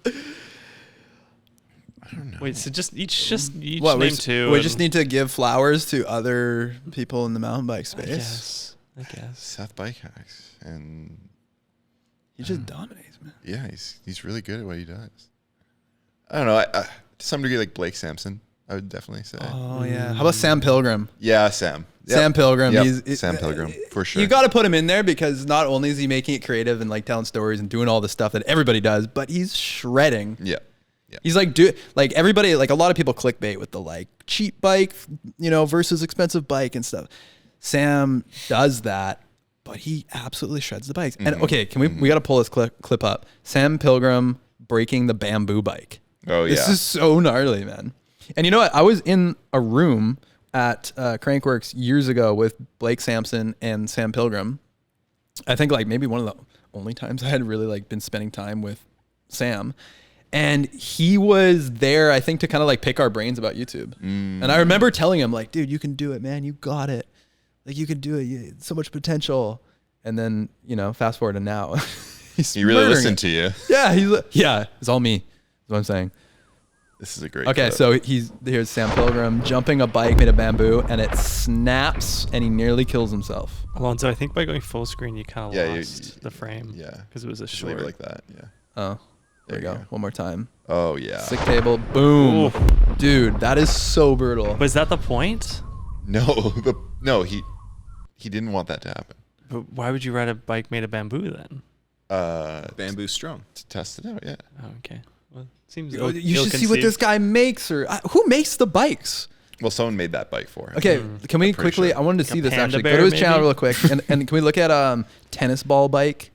I don't know. Wait, so each What, name two. we just need to give flowers to other people in the mountain bike space. I guess. Seth Bike Hacks. And He just dominates, man. yeah, he's really good at what he does. I don't know. I to some degree, like Blake Sampson, I would definitely say. Oh yeah. How about Sam Pilgrim? Yeah, Sam. Yep. Sam Pilgrim. Yep. Sam Pilgrim, for sure. You got to put him in there because not only is he making it creative and like telling stories and doing all the stuff that everybody does, but he's shredding. Yeah. He's like everybody, like a lot of people clickbait with the like cheap bike, versus expensive bike and stuff. Sam does that, but he absolutely shreds the bikes. And okay, we got to pull this clip up. Sam Pilgrim breaking the bamboo bike. Oh yeah. This is so gnarly, man. And you know what? I was in a room at Crankworks years ago with Blake Sampson and Sam Pilgrim. I think like maybe one of the only times I had really like been spending time with Sam. And he was there, I think, to kind of like pick our brains about YouTube. And I remember telling him like, dude, you can do it, man. You got it. Like you can do it. So much potential. And then, fast forward to now. He really listened to you. Yeah, it's all me. That's what I'm saying. This is a great Okay, clip. so here's Sam Pilgrim jumping a bike made of bamboo, and it snaps, and he nearly kills himself. Alonzo, I think by going full screen, you kind of Yeah, lost the frame. Yeah. Because it was a Just short. leave it like that. Yeah. Oh, there you go. One more time. Oh yeah. Sick table. Boom. Ooh. Dude, that is so brutal. Was that the point? No, he didn't want that to happen. But why would you ride a bike made of bamboo then? Bamboo strong. To test it out, yeah. Oh, okay. Well, seems You should see what this guy makes, or who makes the bikes? Well, someone made that bike for him. Okay, can we quickly? sure. I wanted to Like see a this panda actually. bear, Go to his maybe? channel real quick, and can we look at tennis ball bike?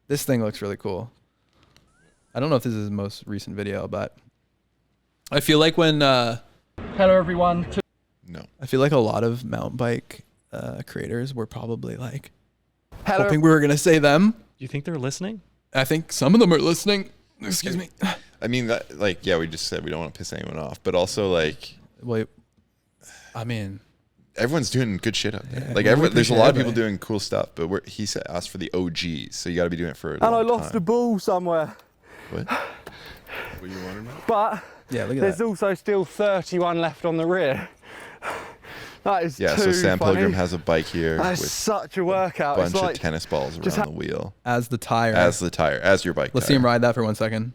This thing looks really cool. I don't know if this is his most recent video, but I feel like when Hello, everyone. No. I feel like a lot of mountain bike creators were probably like Hello. hoping we were gonna say them. Do you think they're listening? I think some of them are listening. Excuse me. I mean, that, like, yeah, we just said we don't want to piss anyone off, but also like, Wait, I mean, everyone's doing good shit up there. Yeah, Like, we everyone, there's a lot of appreciate people it. doing cool stuff, but he said asked for the OGs, so you got to be doing it for a And I long lost the time. ball somewhere. What? What you wondering about? But yeah, look at there's that. also still 31 left on the rear. That is Yeah, too so Sam funny. Pilgrim has a bike here That's with such a workout. a bunch It's like, of tennis balls just around the wheel. As the tire. As your bike Let's tire. see him ride that for 1 second.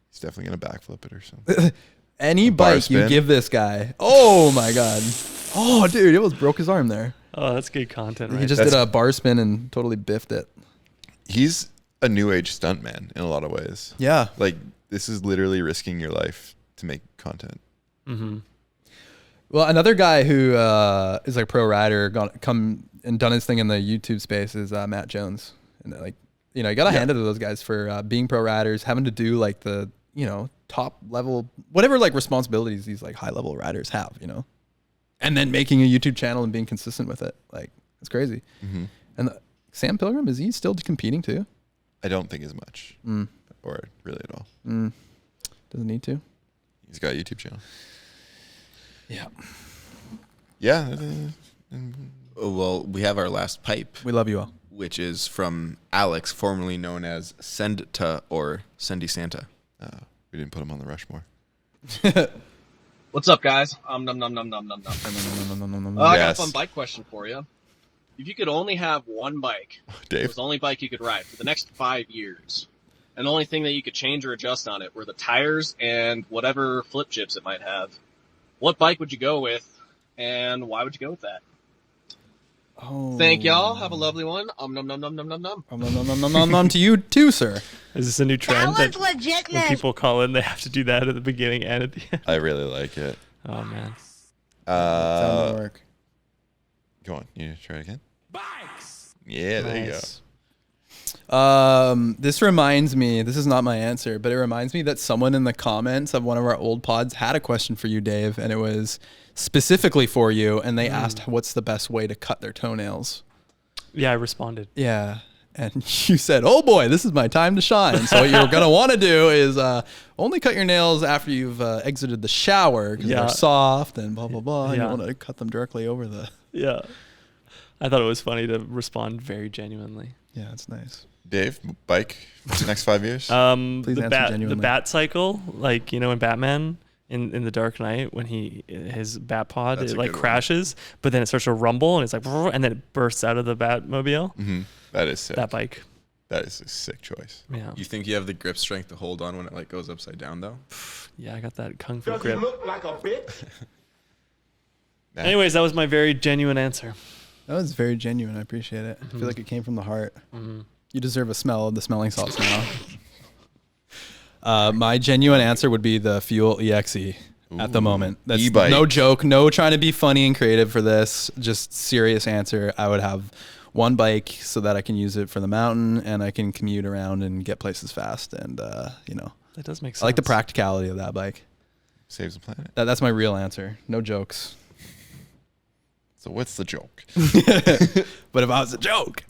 He's definitely going to backflip it or something. Any A bar bike you spin. give this guy. Oh my god. Oh dude, he almost broke his arm there. Oh, that's good content, right? He just did a bar spin and totally biffed it. He's a new age stuntman in a lot of ways. Yeah. Like, this is literally risking your life to make content. Mm-hmm. Well, another guy who is like a pro rider, come and done his thing in the YouTube space is Matt Jones. And like, you know, you got to hand it to those guys for being pro riders, having to do like the, you know, top level, whatever like responsibilities these like high level riders have, you know, and then making a YouTube channel and being consistent with it. Like, it's crazy. Mm-hmm. And Sam Pilgrim, is he still competing too? I don't think as much, or really at all. Doesn't need to. He's got a YouTube channel. Yeah. Yeah. Well, we have our last pipe. We love you all. Which is from Alex, formerly known as Sendta or Sendy Santa. We didn't put him on the Rushmore. What's up, guys? I got a fun bike question for you. If you could only have one bike, Dave. it was the only bike you could ride for the next 5 years, and the only thing that you could change or adjust on it were the tires and whatever flip chips it might have, what bike would you go with, and why would you go with that? Oh. Thank y'all. Have a lovely one. Nom nom nom nom nom nom. Nom to you too, sir. Is this a new trend that legit, when people call in, they have to do that at the beginning and at the end? I really like it. Oh man. Sound to work. Go on. You try it again? Bikes. Yeah, there you go. This reminds me, this is not my answer, but it reminds me that someone in the comments of one of our old pods had a question for you, Dave, and it was specifically for you, and they asked what's the best way to cut their toenails. Yeah, I responded. Yeah. And you said, oh boy, this is my time to shine. So what you're going to want to do is only cut your nails after you've exited the shower because they're soft and blah, blah, blah. And you want to cut them directly over the... Yeah. I thought it was funny to respond very genuinely. Yeah, it's nice. Dave, bike, next 5 years? Please answer genuinely. The bat cycle, like, you know, in Batman, in the Dark Knight, when his bat pod, That's it a like good one. crashes, but then it starts to rumble and it's like, and then it bursts out of the Batmobile. Mm-hmm. That is sick. That bike. That is a sick choice. Yeah. You think you have the grip strength to hold on when it like goes upside down though? Yeah, I got that kung fu Does grip. he look like a bitch? Anyways, that was my very genuine answer. That was very genuine. I appreciate it. I feel like it came from the heart. You deserve a smell of the smelling salts now. My genuine answer would be the Fuel EXE at the moment. That's E-bike. no joke. No trying to be funny and creative for this. Just serious answer. I would have one bike so that I can use it for the mountain and I can commute around and get places fast. And, you know, that does make sense. I like the practicality of that bike. Saves the planet. That's my real answer. No jokes. So what's the joke? But if I was a joke,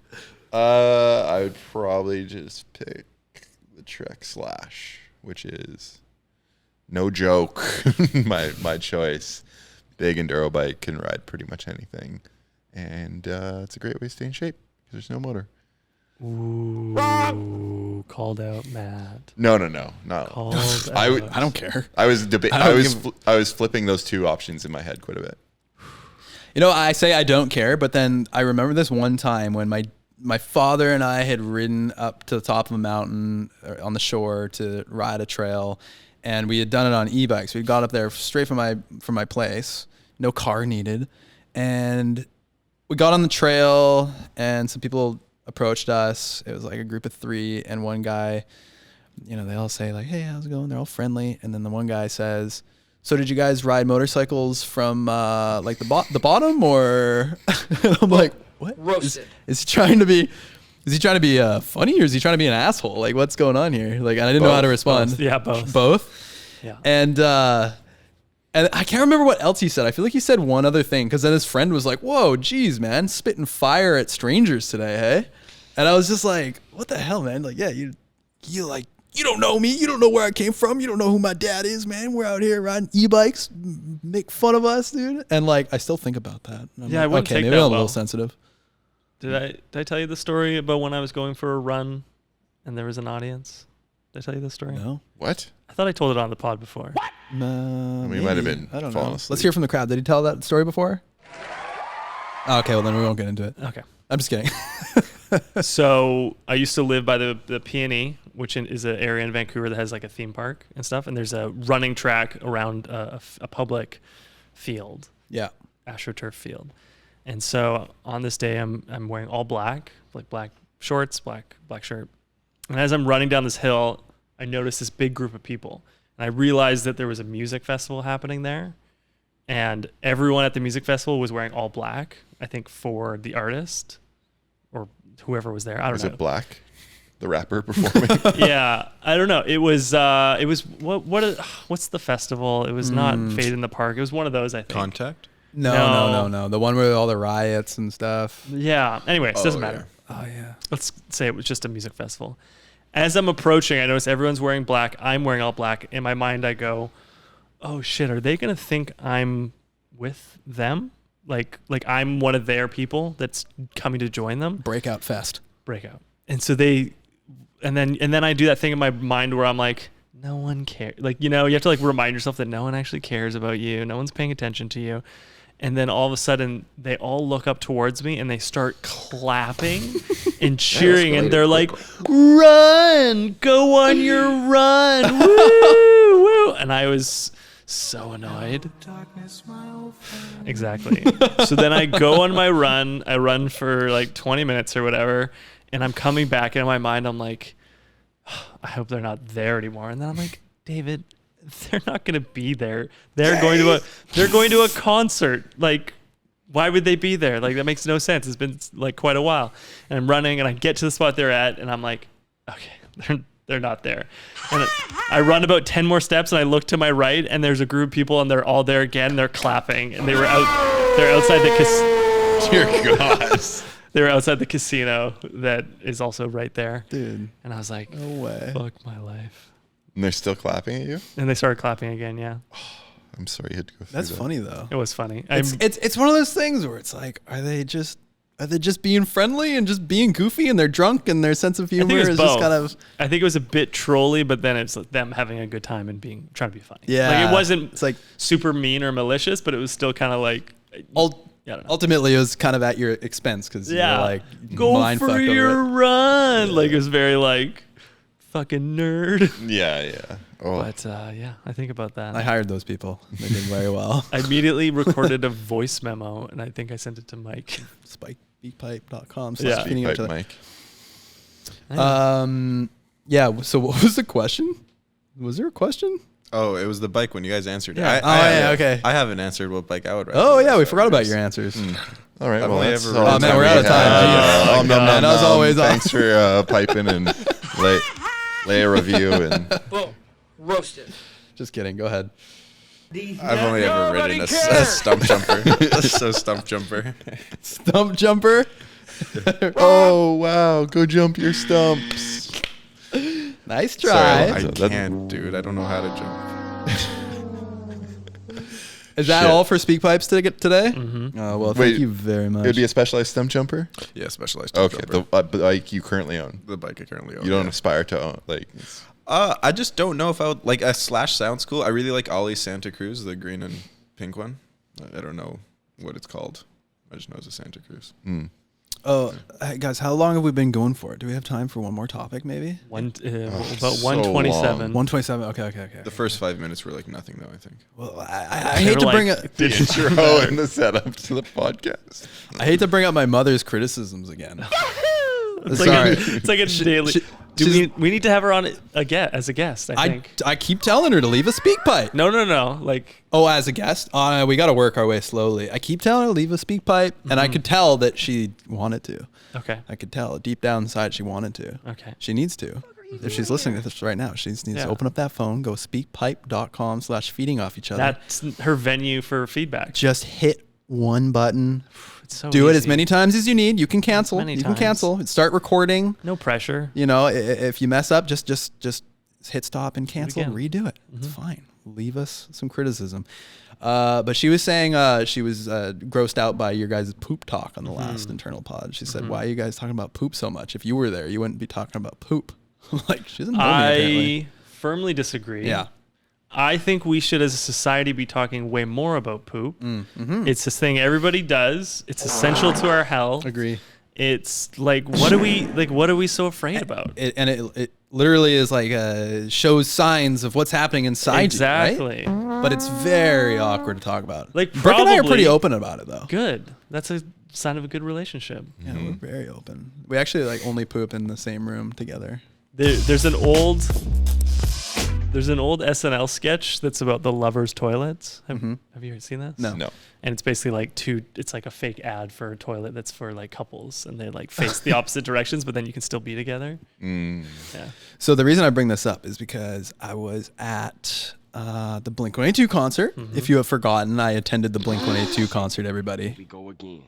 I would probably just pick the Trek Slash, which is no joke. my choice. Big enduro bike, can ride pretty much anything, and it's a great way to stay in shape because there's no motor. Ooh, called out Matt. No, not. Called I don't care. I was flipping those two options in my head quite a bit. You know, I say I don't care, but then I remember this one time when my father and I had ridden up to the top of a mountain on the shore to ride a trail, and we had done it on e-bikes. We got up there straight from my place, no car needed, and we got on the trail, and some people approached us. It was like a group of 3, and one guy, you know, they all say like, "Hey, how's it going?" They're all friendly, and then the one guy says, So did you guys ride motorcycles from like the bottom, or I'm like, what? Roasted. Is he trying to be? Is he trying to be funny, or is he trying to be an asshole? Like, what's going on here? Like, I didn't know how to respond. Both. Yeah, both. Both. Yeah. And I can't remember what else he said. I feel like he said one other thing, because then his friend was like, "Whoa, geez, man, spitting fire at strangers today, hey?" And I was just like, "What the hell, man? Like, yeah, you don't know me. You don't know where I came from. You don't know who my dad is, man. We're out here riding e-bikes, make fun of us, dude." And like, I still think about that. And I'm Yeah, like, I wouldn't okay, take maybe that I'm a well. little sensitive. Did I tell you the story about when I was going for a run and there was an audience? Did I tell you the story? No. What? I thought I told it on the pod before. What? We might have been I don't falling know. asleep. Let's hear from the crowd. Did he tell that story before? Oh, okay, well then we won't get into it. Okay. I'm just kidding. So I used to live by the Peony, which is an area in Vancouver that has like a theme park and stuff. And there's a running track around a public field. Yeah. AstroTurf field. And so on this day, I'm wearing all black, like black shorts, black shirt. And as I'm running down this hill, I noticed this big group of people. And I realized that there was a music festival happening there. And everyone at the music festival was wearing all black, I think for the artist or whoever was there. I don't know. Was it Black, the rapper performing? Yeah, I don't know. It was what's the festival? It was not Fade in the Park. It was one of those, I think. Contact? No. The one with all the riots and stuff. Yeah. Anyway, it doesn't matter. Oh yeah. Let's say it was just a music festival. As I'm approaching, I notice everyone's wearing black. I'm wearing all black. In my mind, I go, "Oh shit! Are they gonna think I'm with them? Like I'm one of their people that's coming to join them?" Breakout fest. Breakout. And so and then I do that thing in my mind where I'm like, no one cares. Like, you have to like remind yourself that no one actually cares about you. No one's paying attention to you. And then all of a sudden they all look up towards me and they start clapping and cheering. And they're like, "Run, go on your run." Woo, woo. And I was so annoyed. Exactly. So then I go on my run. I run for like 20 minutes or whatever. And I'm coming back, and in my mind, I'm like, I hope they're not there anymore. And then I'm like, David, they're not going to be there. They're going to a concert. Like, why would they be there? Like, that makes no sense. It's been like quite a while. And I'm running, and I get to the spot they're at, and I'm like, okay, they're not there. And I run about 10 more steps, and I look to my right, and there's a group of people, and they're all there again. They're clapping, and they're outside the casino. Dear God. They were outside the casino that is also right there. Dude. And I was like, no way. Fuck my life. And they're still clapping at you? And they started clapping again, yeah. I'm sorry you had to go through That's that. funny though. It was funny. It's one of those things where it's like, are they just being friendly and just being goofy, and they're drunk and their sense of humor is just kind of. I think it was a bit trolly, but then it's them having a good time and trying to be funny. Yeah. Like, it wasn't It's like super mean or malicious, but it was still kind of like. I don't know. Ultimately, it was kind of at your expense because you're like, go mind for fucked over your it. run. Like, it was very like, fucking nerd. Yeah. Oh. But yeah, I think about that. I hired those people. They did very well. I immediately recorded a voice memo, and I think I sent it to Mike. Spikebeatpipe.com. Yeah. Speakpipe Mike. Yeah. So what was the question? Was there a question? Oh, it was the bike when you guys answered. Yeah. I Okay. I haven't answered what bike I would ride. Oh yeah, we forgot about your answers. All right. I've Well, only that's ever all ridden the man, we're we out of time. have. Man, as always, Thanks for piping and lay a review and. Boom. Roasted. Just kidding. Go ahead. I've only ever ridden a stump jumper. So stump jumper. Stump jumper. Oh wow! Go jump your stumps. Nice try. I can't, dude. I don't know how to jump. Is that Shit. all for speak pipes today? Mm-hmm. Oh well, Wait, thank you very much. It would be a specialized stump jumper. Yeah, specialized stump Okay, jumper. the bike you currently own. The bike I currently own. You don't aspire to own like. I just don't know if I would like a Slash sounds cool. I really like Ollie's Santa Cruz, the green and pink one. I don't know what it's called. I just know it's a Santa Cruz. Oh, hey guys, how long have we been going for? Do we have time for one more topic, maybe? About so 127. 127. Okay. The first 5 minutes were like nothing, though. I think. Well, I hate to bring up The intro and the setup to the podcast. I hate to bring up my mother's criticisms again. It's Sorry. like a daily. We need to have her on as a guest, I think. I keep telling her to leave a speak pipe. No. Like, as a guest? We got to work our way slowly. I keep telling her to leave a speak pipe, and I could tell that she wanted to. Okay. I could tell deep down inside she wanted to. Okay. She needs to. If she's listening to this right now, she needs to open up that phone, go speakpipe.com/feeding off each other. That's her venue for feedback. Just hit one button. It's so Do it easy. as many times as you need. You can cancel. Many You can times. cancel. Start recording. No pressure. You know, if you mess up, just hit stop and cancel and again. redo it. It's fine. Leave us some criticism. But she was saying she was grossed out by your guys' poop talk on the last internal pod. She said, "Why are you guys talking about poop so much? If you were there, you wouldn't be talking about poop." Like, she doesn't know me, apparently. I firmly disagree. Yeah. I think we should, as a society, be talking way more about poop. It's this thing everybody does. It's essential to our health. Agree. It's like, what are we so afraid about? It literally is like shows signs of what's happening inside exactly. you, right? But it's very awkward to talk about. Like, Brooke and I are pretty open about it, though. Good. That's a sign of a good relationship. Yeah, we're very open. We actually like only poop in the same room together. There's an old SNL sketch that's about the lovers' toilets. Have you seen this? No. And it's basically like it's like a fake ad for a toilet that's for like couples, and they like face the opposite directions, but then you can still be together. Yeah. So the reason I bring this up is because I was at the Blink-182 concert. If you have forgotten, I attended the Blink-182 concert, everybody. We go again.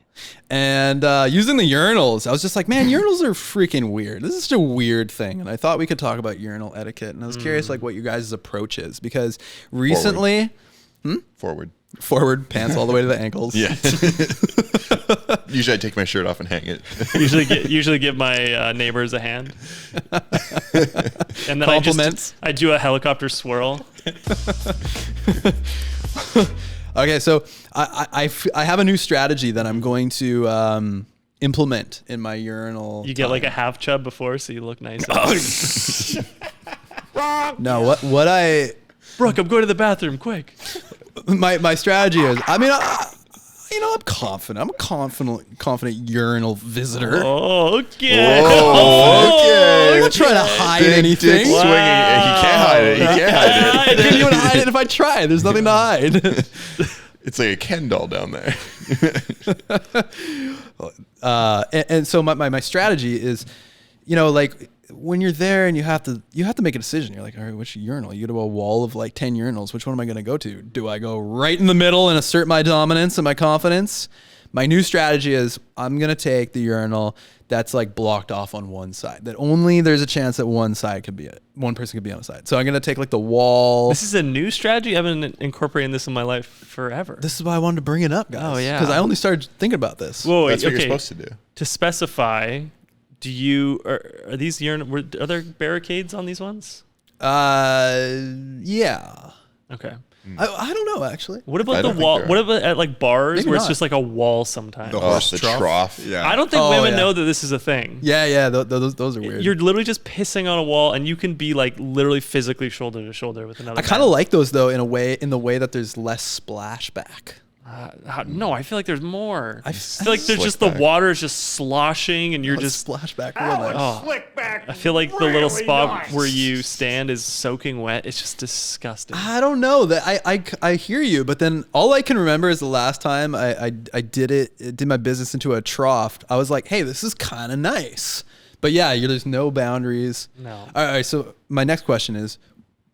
And using the urinals, I was just like, man, urinals are freaking weird. This is just a weird thing. And I thought we could talk about urinal etiquette. And I was curious like what your guys' approach is, because recently... Forward, pants all the way to the ankles. Yeah. Usually I take my shirt off and hang it. usually give my neighbors a hand. And then Compliments. I do a helicopter swirl. Okay, so I have a new strategy that I'm going to implement in my urinal. You get like a half chub before, so you look nice. No, what I... Brooke, I'm going to the bathroom, quick. My strategy is, I mean, I'm confident. I'm a confident urinal visitor. Oh, okay. I'm not trying to hide anything. Dick swinging. He can't hide it. He can't hide it. I couldn't even hide it if I tried. There's nothing to hide. It's like a Ken doll down there. And so my strategy is, like, when you're there and you have to make a decision. You're like, all right, which urinal? You go to a wall of like 10 urinals. Which one am I going to go to? Do I go right in the middle and assert my dominance and my confidence? My new strategy is I'm going to take the urinal that's like blocked off on one side, that only there's a chance that one person could be on the side. So I'm going to take like the wall. This is a new strategy. I've been incorporating this in my life forever. This is why I wanted to bring it up, guys. Oh, yeah. Because I only started thinking about this. Whoa, wait, That's what you're supposed to do. To specify, are these are there barricades on these ones? Yeah. Okay. I don't know, actually. What about the wall? What about at like bars Maybe where it's not. just like a wall sometimes? The trough. Yeah. I don't think women know that this is a thing. Yeah. Those are weird. You're literally just pissing on a wall, and you can be like literally physically shoulder to shoulder with another. I kind of like those though, in the way that there's less splashback. No, I feel like there's more. I feel like there's just the water is just sloshing, and you're just splashback. I feel like the little spot where you stand is soaking wet. It's just disgusting. I don't know that I hear you, but then all I can remember is the last time I did my business into a trough. I was like, hey, this is kind of nice. But yeah, there's no boundaries. No. All right. So my next question is,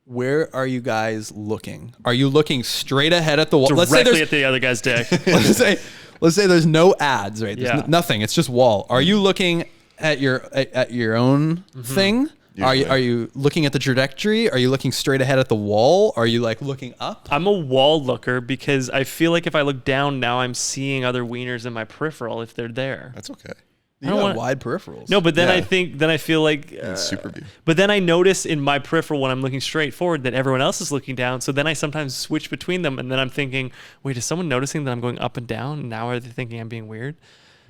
where are you guys looking? Are you looking straight ahead at the wall? Directly at the other guy's dick. let's say there's no ads, right? There's nothing. It's just wall. Are you looking at your own thing? Usually. Are you looking at the trajectory? Are you looking straight ahead at the wall? Are you like looking up? I'm a wall looker because I feel like if I look down now, I'm seeing other wieners in my peripheral if they're there. That's okay. You got wide peripherals. No, but then I feel like super view. But then I notice in my peripheral when I'm looking straight forward that everyone else is looking down. So then I sometimes switch between them, and then I'm thinking, wait, is someone noticing that I'm going up and down? Now are they thinking I'm being weird?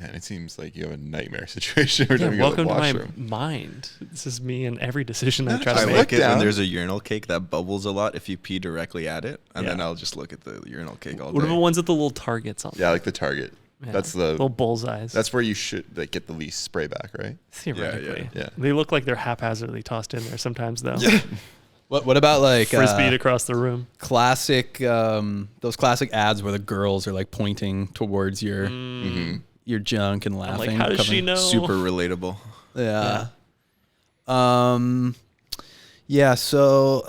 Man, it seems like you have a nightmare situation. Welcome to my mind. This is me in every decision I try to make. I like it when there's a urinal cake that bubbles a lot if you pee directly at it, and then I'll just look at the urinal cake all day. What are the ones with the little targets on them? Yeah, like the target. Yeah. That's the little bullseyes. That's where you should like get the least spray back, right? Theoretically. Yeah. They look like they're haphazardly tossed in there sometimes, though. What about like frisbeed across the room? Classic, those classic ads where the girls are like pointing towards your your junk and laughing. I'm like, how does she know? Super relatable. Yeah. Yeah. So,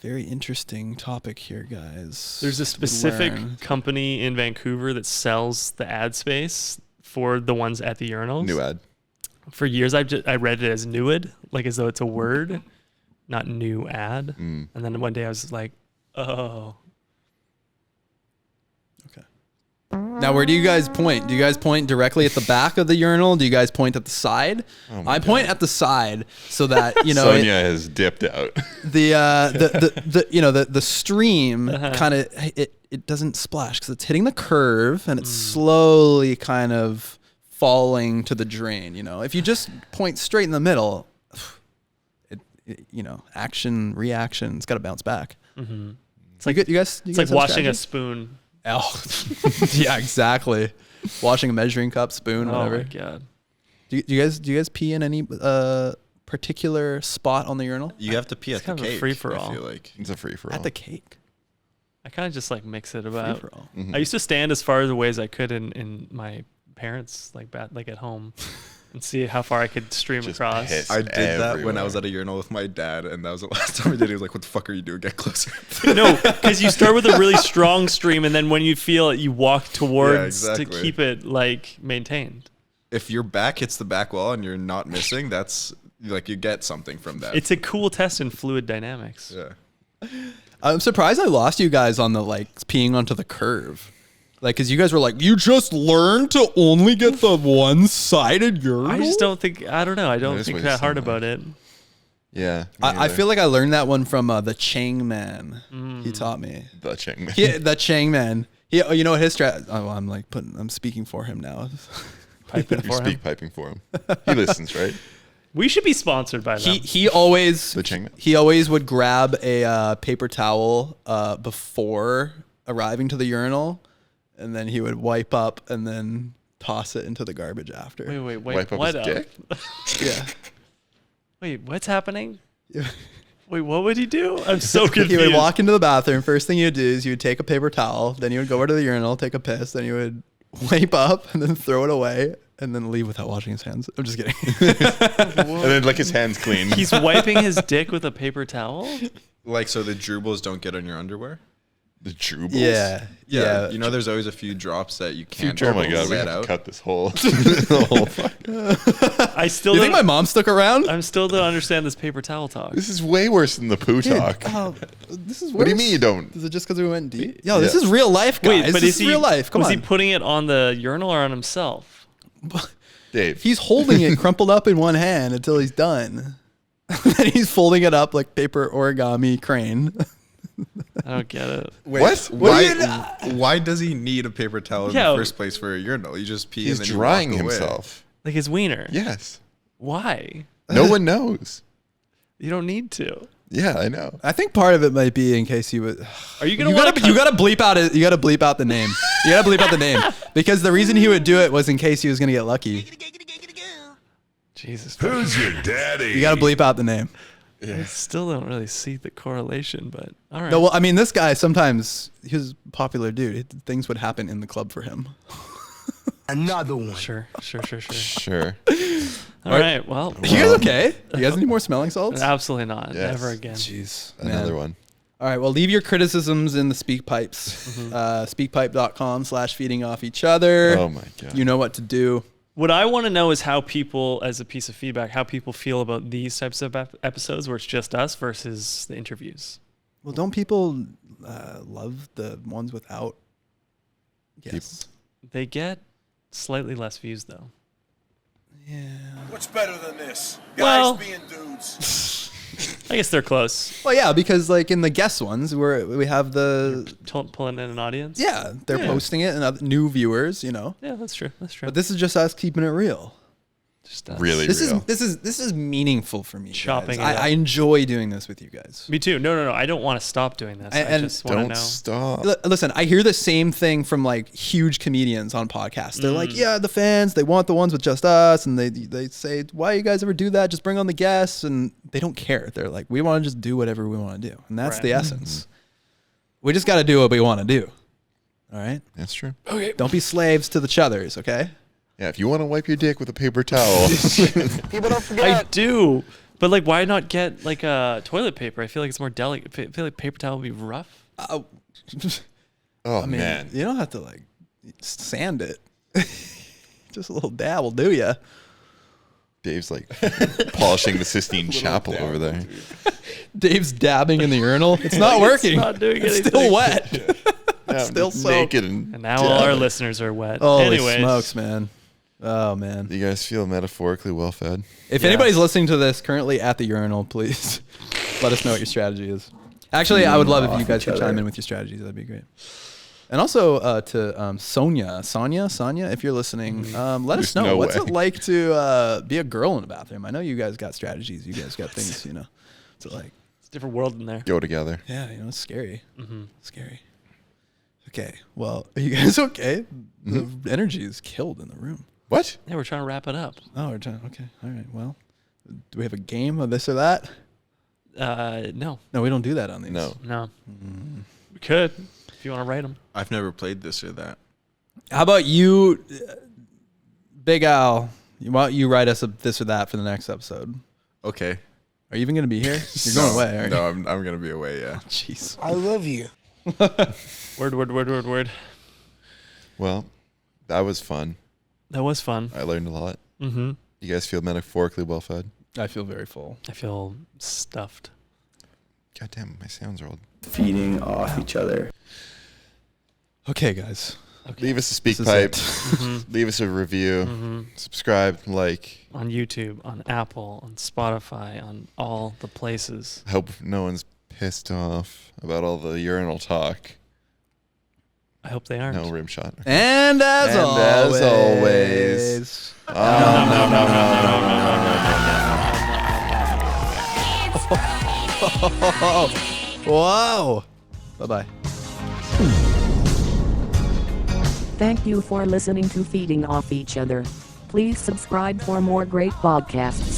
very interesting topic here, guys. There's a specific company in Vancouver that sells the ad space for the ones at the urinals. New ad. For years, I read it as Newad, like as though it's a word, not new ad. And then one day I was like, oh. Okay. Now, where do you guys point? Do you guys point directly at the back of the urinal? Do you guys point at the side? I point at the side so that, you know, Sonia has dipped out. The stream kind of it doesn't splash because it's hitting the curve and it's slowly kind of falling to the drain. You know, if you just point straight in the middle, action reaction, it's got to bounce back. Mm-hmm. It's like it's like washing a spoon. Oh, yeah, exactly. Washing a measuring cup, spoon, whatever. Oh my god. Do you guys pee in any particular spot on the urinal? You have to pee at the kind of a cake. free-for-all. I feel like it's a free for all. At the cake. I kind of just like mix it about. Free-for-all. I used to stand as far away as I could in my parents' like at home and see how far I could stream across. I did that when I was at a urinal with my dad, and that was the last time I did it. He was like, "What the fuck are you doing? Get closer." No, because you start with a really strong stream, and then when you feel it, you walk towards to keep it like maintained. If your back hits the back wall and you're not missing, that's like you get something from that. It's a cool test in fluid dynamics. Yeah. I'm surprised I lost you guys on the like peeing onto the curve. Like, because you guys were like, you just learned to only get the one-sided urinal? I just don't think, I don't know. I don't think that hard about it. Yeah. I feel like I learned that one from the Chang Man. He taught me. The Chang Man. The Chang Man. You know what his strat? Oh, I'm speaking for him now. Piping for him. Piping for him. He listens, right? We should be sponsored by them. He always the Chang Man. He always would grab a paper towel before arriving to the urinal. And then he would wipe up and then toss it into the garbage after. Wait, wipe up what his dick? Yeah. Wait, what's happening? Wait, what would he do? I'm so confused. He would walk into the bathroom. First thing he would do is you would take a paper towel. Then you would go over to the urinal, take a piss. Then you would wipe up and then throw it away. And then leave without washing his hands. I'm just kidding. And then like his hands clean. He's wiping his dick with a paper towel? Like so the dribbles don't get on your underwear? The dribbles? Yeah. You know, there's always a few drops that you can't. Oh my god, we let have out. to cut this whole. The whole I still. You think my mom stuck around? I'm still don't understand this paper towel talk. This is way worse than the poo talk. This is worse. What do you mean you don't? Is it just because we went deep? Yo, this is real life, guys. Wait, but this is real life. Come was on. he putting it on the urinal or on himself? Dave. He's holding it crumpled up in one hand until he's done. Then he's folding it up like paper origami crane. I don't get it. Wait, why does he need a paper towel in the first place for a urinal? You just pee He's and then drying you walk away. himself. Like his wiener? Yes. Why? No one knows. You don't need to. Yeah, I know. I think part of it might be in case he would. Are you gonna? You gotta bleep out it. You gotta bleep out the name. You gotta bleep out the name because the reason he would do it was in case he was gonna get lucky. Jesus. Who's your daddy? You gotta bleep out the name. I still don't really see the correlation, but all right. No, well, I mean, this guy sometimes he was a popular dude. Things would happen in the club for him. Another one. Sure. Sure. All right. Well, you guys okay? You guys need more smelling salts? Absolutely not. Yes. Never again. Jeez. Another one. All right. Well, leave your criticisms in the speak pipes. Speakpipe.com/feeding off each other. Oh my god. You know what to do. What I want to know is how people, as a piece of feedback, how people feel about these types of episodes where it's just us versus the interviews. Well, don't people love the ones without guests? They get slightly less views, though. Yeah. What's better than this? Well- Guys being dudes. I guess they're close. Well, yeah, because like in the guest ones, we have the Pulling in an audience. yeah, they're posting it and new viewers, you know. Yeah, that's true. But this is just us keeping it real. really real. This is meaningful for me. Chopping guys. I enjoy doing this with you guys. Me too. No. I don't want to stop doing this. I just want to know. Don't stop. Listen, I hear the same thing from like huge comedians on podcasts. They're like, yeah, the fans, they want the ones with just us, and they say, why you guys ever do that? Just bring on the guests, and they don't care. They're like, we want to just do whatever we want to do, and that's the essence. We just got to do what we want to do. All right, that's true. Okay, don't be slaves to the chuthers. Okay. Yeah, if you want to wipe your dick with a paper towel. People don't forget. I do. But like, why not get like a toilet paper? I feel like it's more delicate. I feel like paper towel would be rough. Oh, I mean, man. You don't have to like sand it. Just a little dab will do ya. Dave's like polishing the Sistine Chapel over there. Dave's dabbing in the urinal. It's not working. It's not doing it's anything. still wet. Yeah, still soaked. naked And now all our listeners are wet. Holy Anyways. smokes, man. Oh, man. You guys feel metaphorically well fed? If anybody's listening to this currently at the urinal, please let us know what your strategy is. Actually, I would love if you guys could chime in with your strategies. That'd be great. And also to Sonia, if you're listening, let us know. What's it like to be a girl in the bathroom? I know you guys got strategies. You guys got things, you know. It's like it's a different world in there. Go together. Yeah, you know, it's scary. Scary. Okay, well, are you guys okay? The energy is killed in the room. What? Yeah, we're trying to wrap it up. Oh, we're trying. Okay, all right. Well, do we have a game of this or that? No. No, we don't do that on these. No. We could if you want to write them. I've never played this or that. How about you, Big Al? Why don't you write us a this or that for the next episode? Okay. Are you even going to be here? You're going away, aren't you? No, I'm going to be away, yeah. Jeez. I love you. Word. Well, that was fun. That was fun. I learned a lot. Mm-hmm. You guys feel metaphorically well fed? I feel very full. I feel stuffed. God damn, my sounds are all feeding off each other. Okay, guys. Okay. Leave us a speak pipe. Leave us a review. Subscribe, like. On YouTube, on Apple, on Spotify, on all the places. I hope no one's pissed off about all the urinal talk. I hope they aren't. No rim shot. And as always. Whoa. Bye-bye. Thank you for listening to Feeding Off Each Other. Please subscribe for more great podcasts.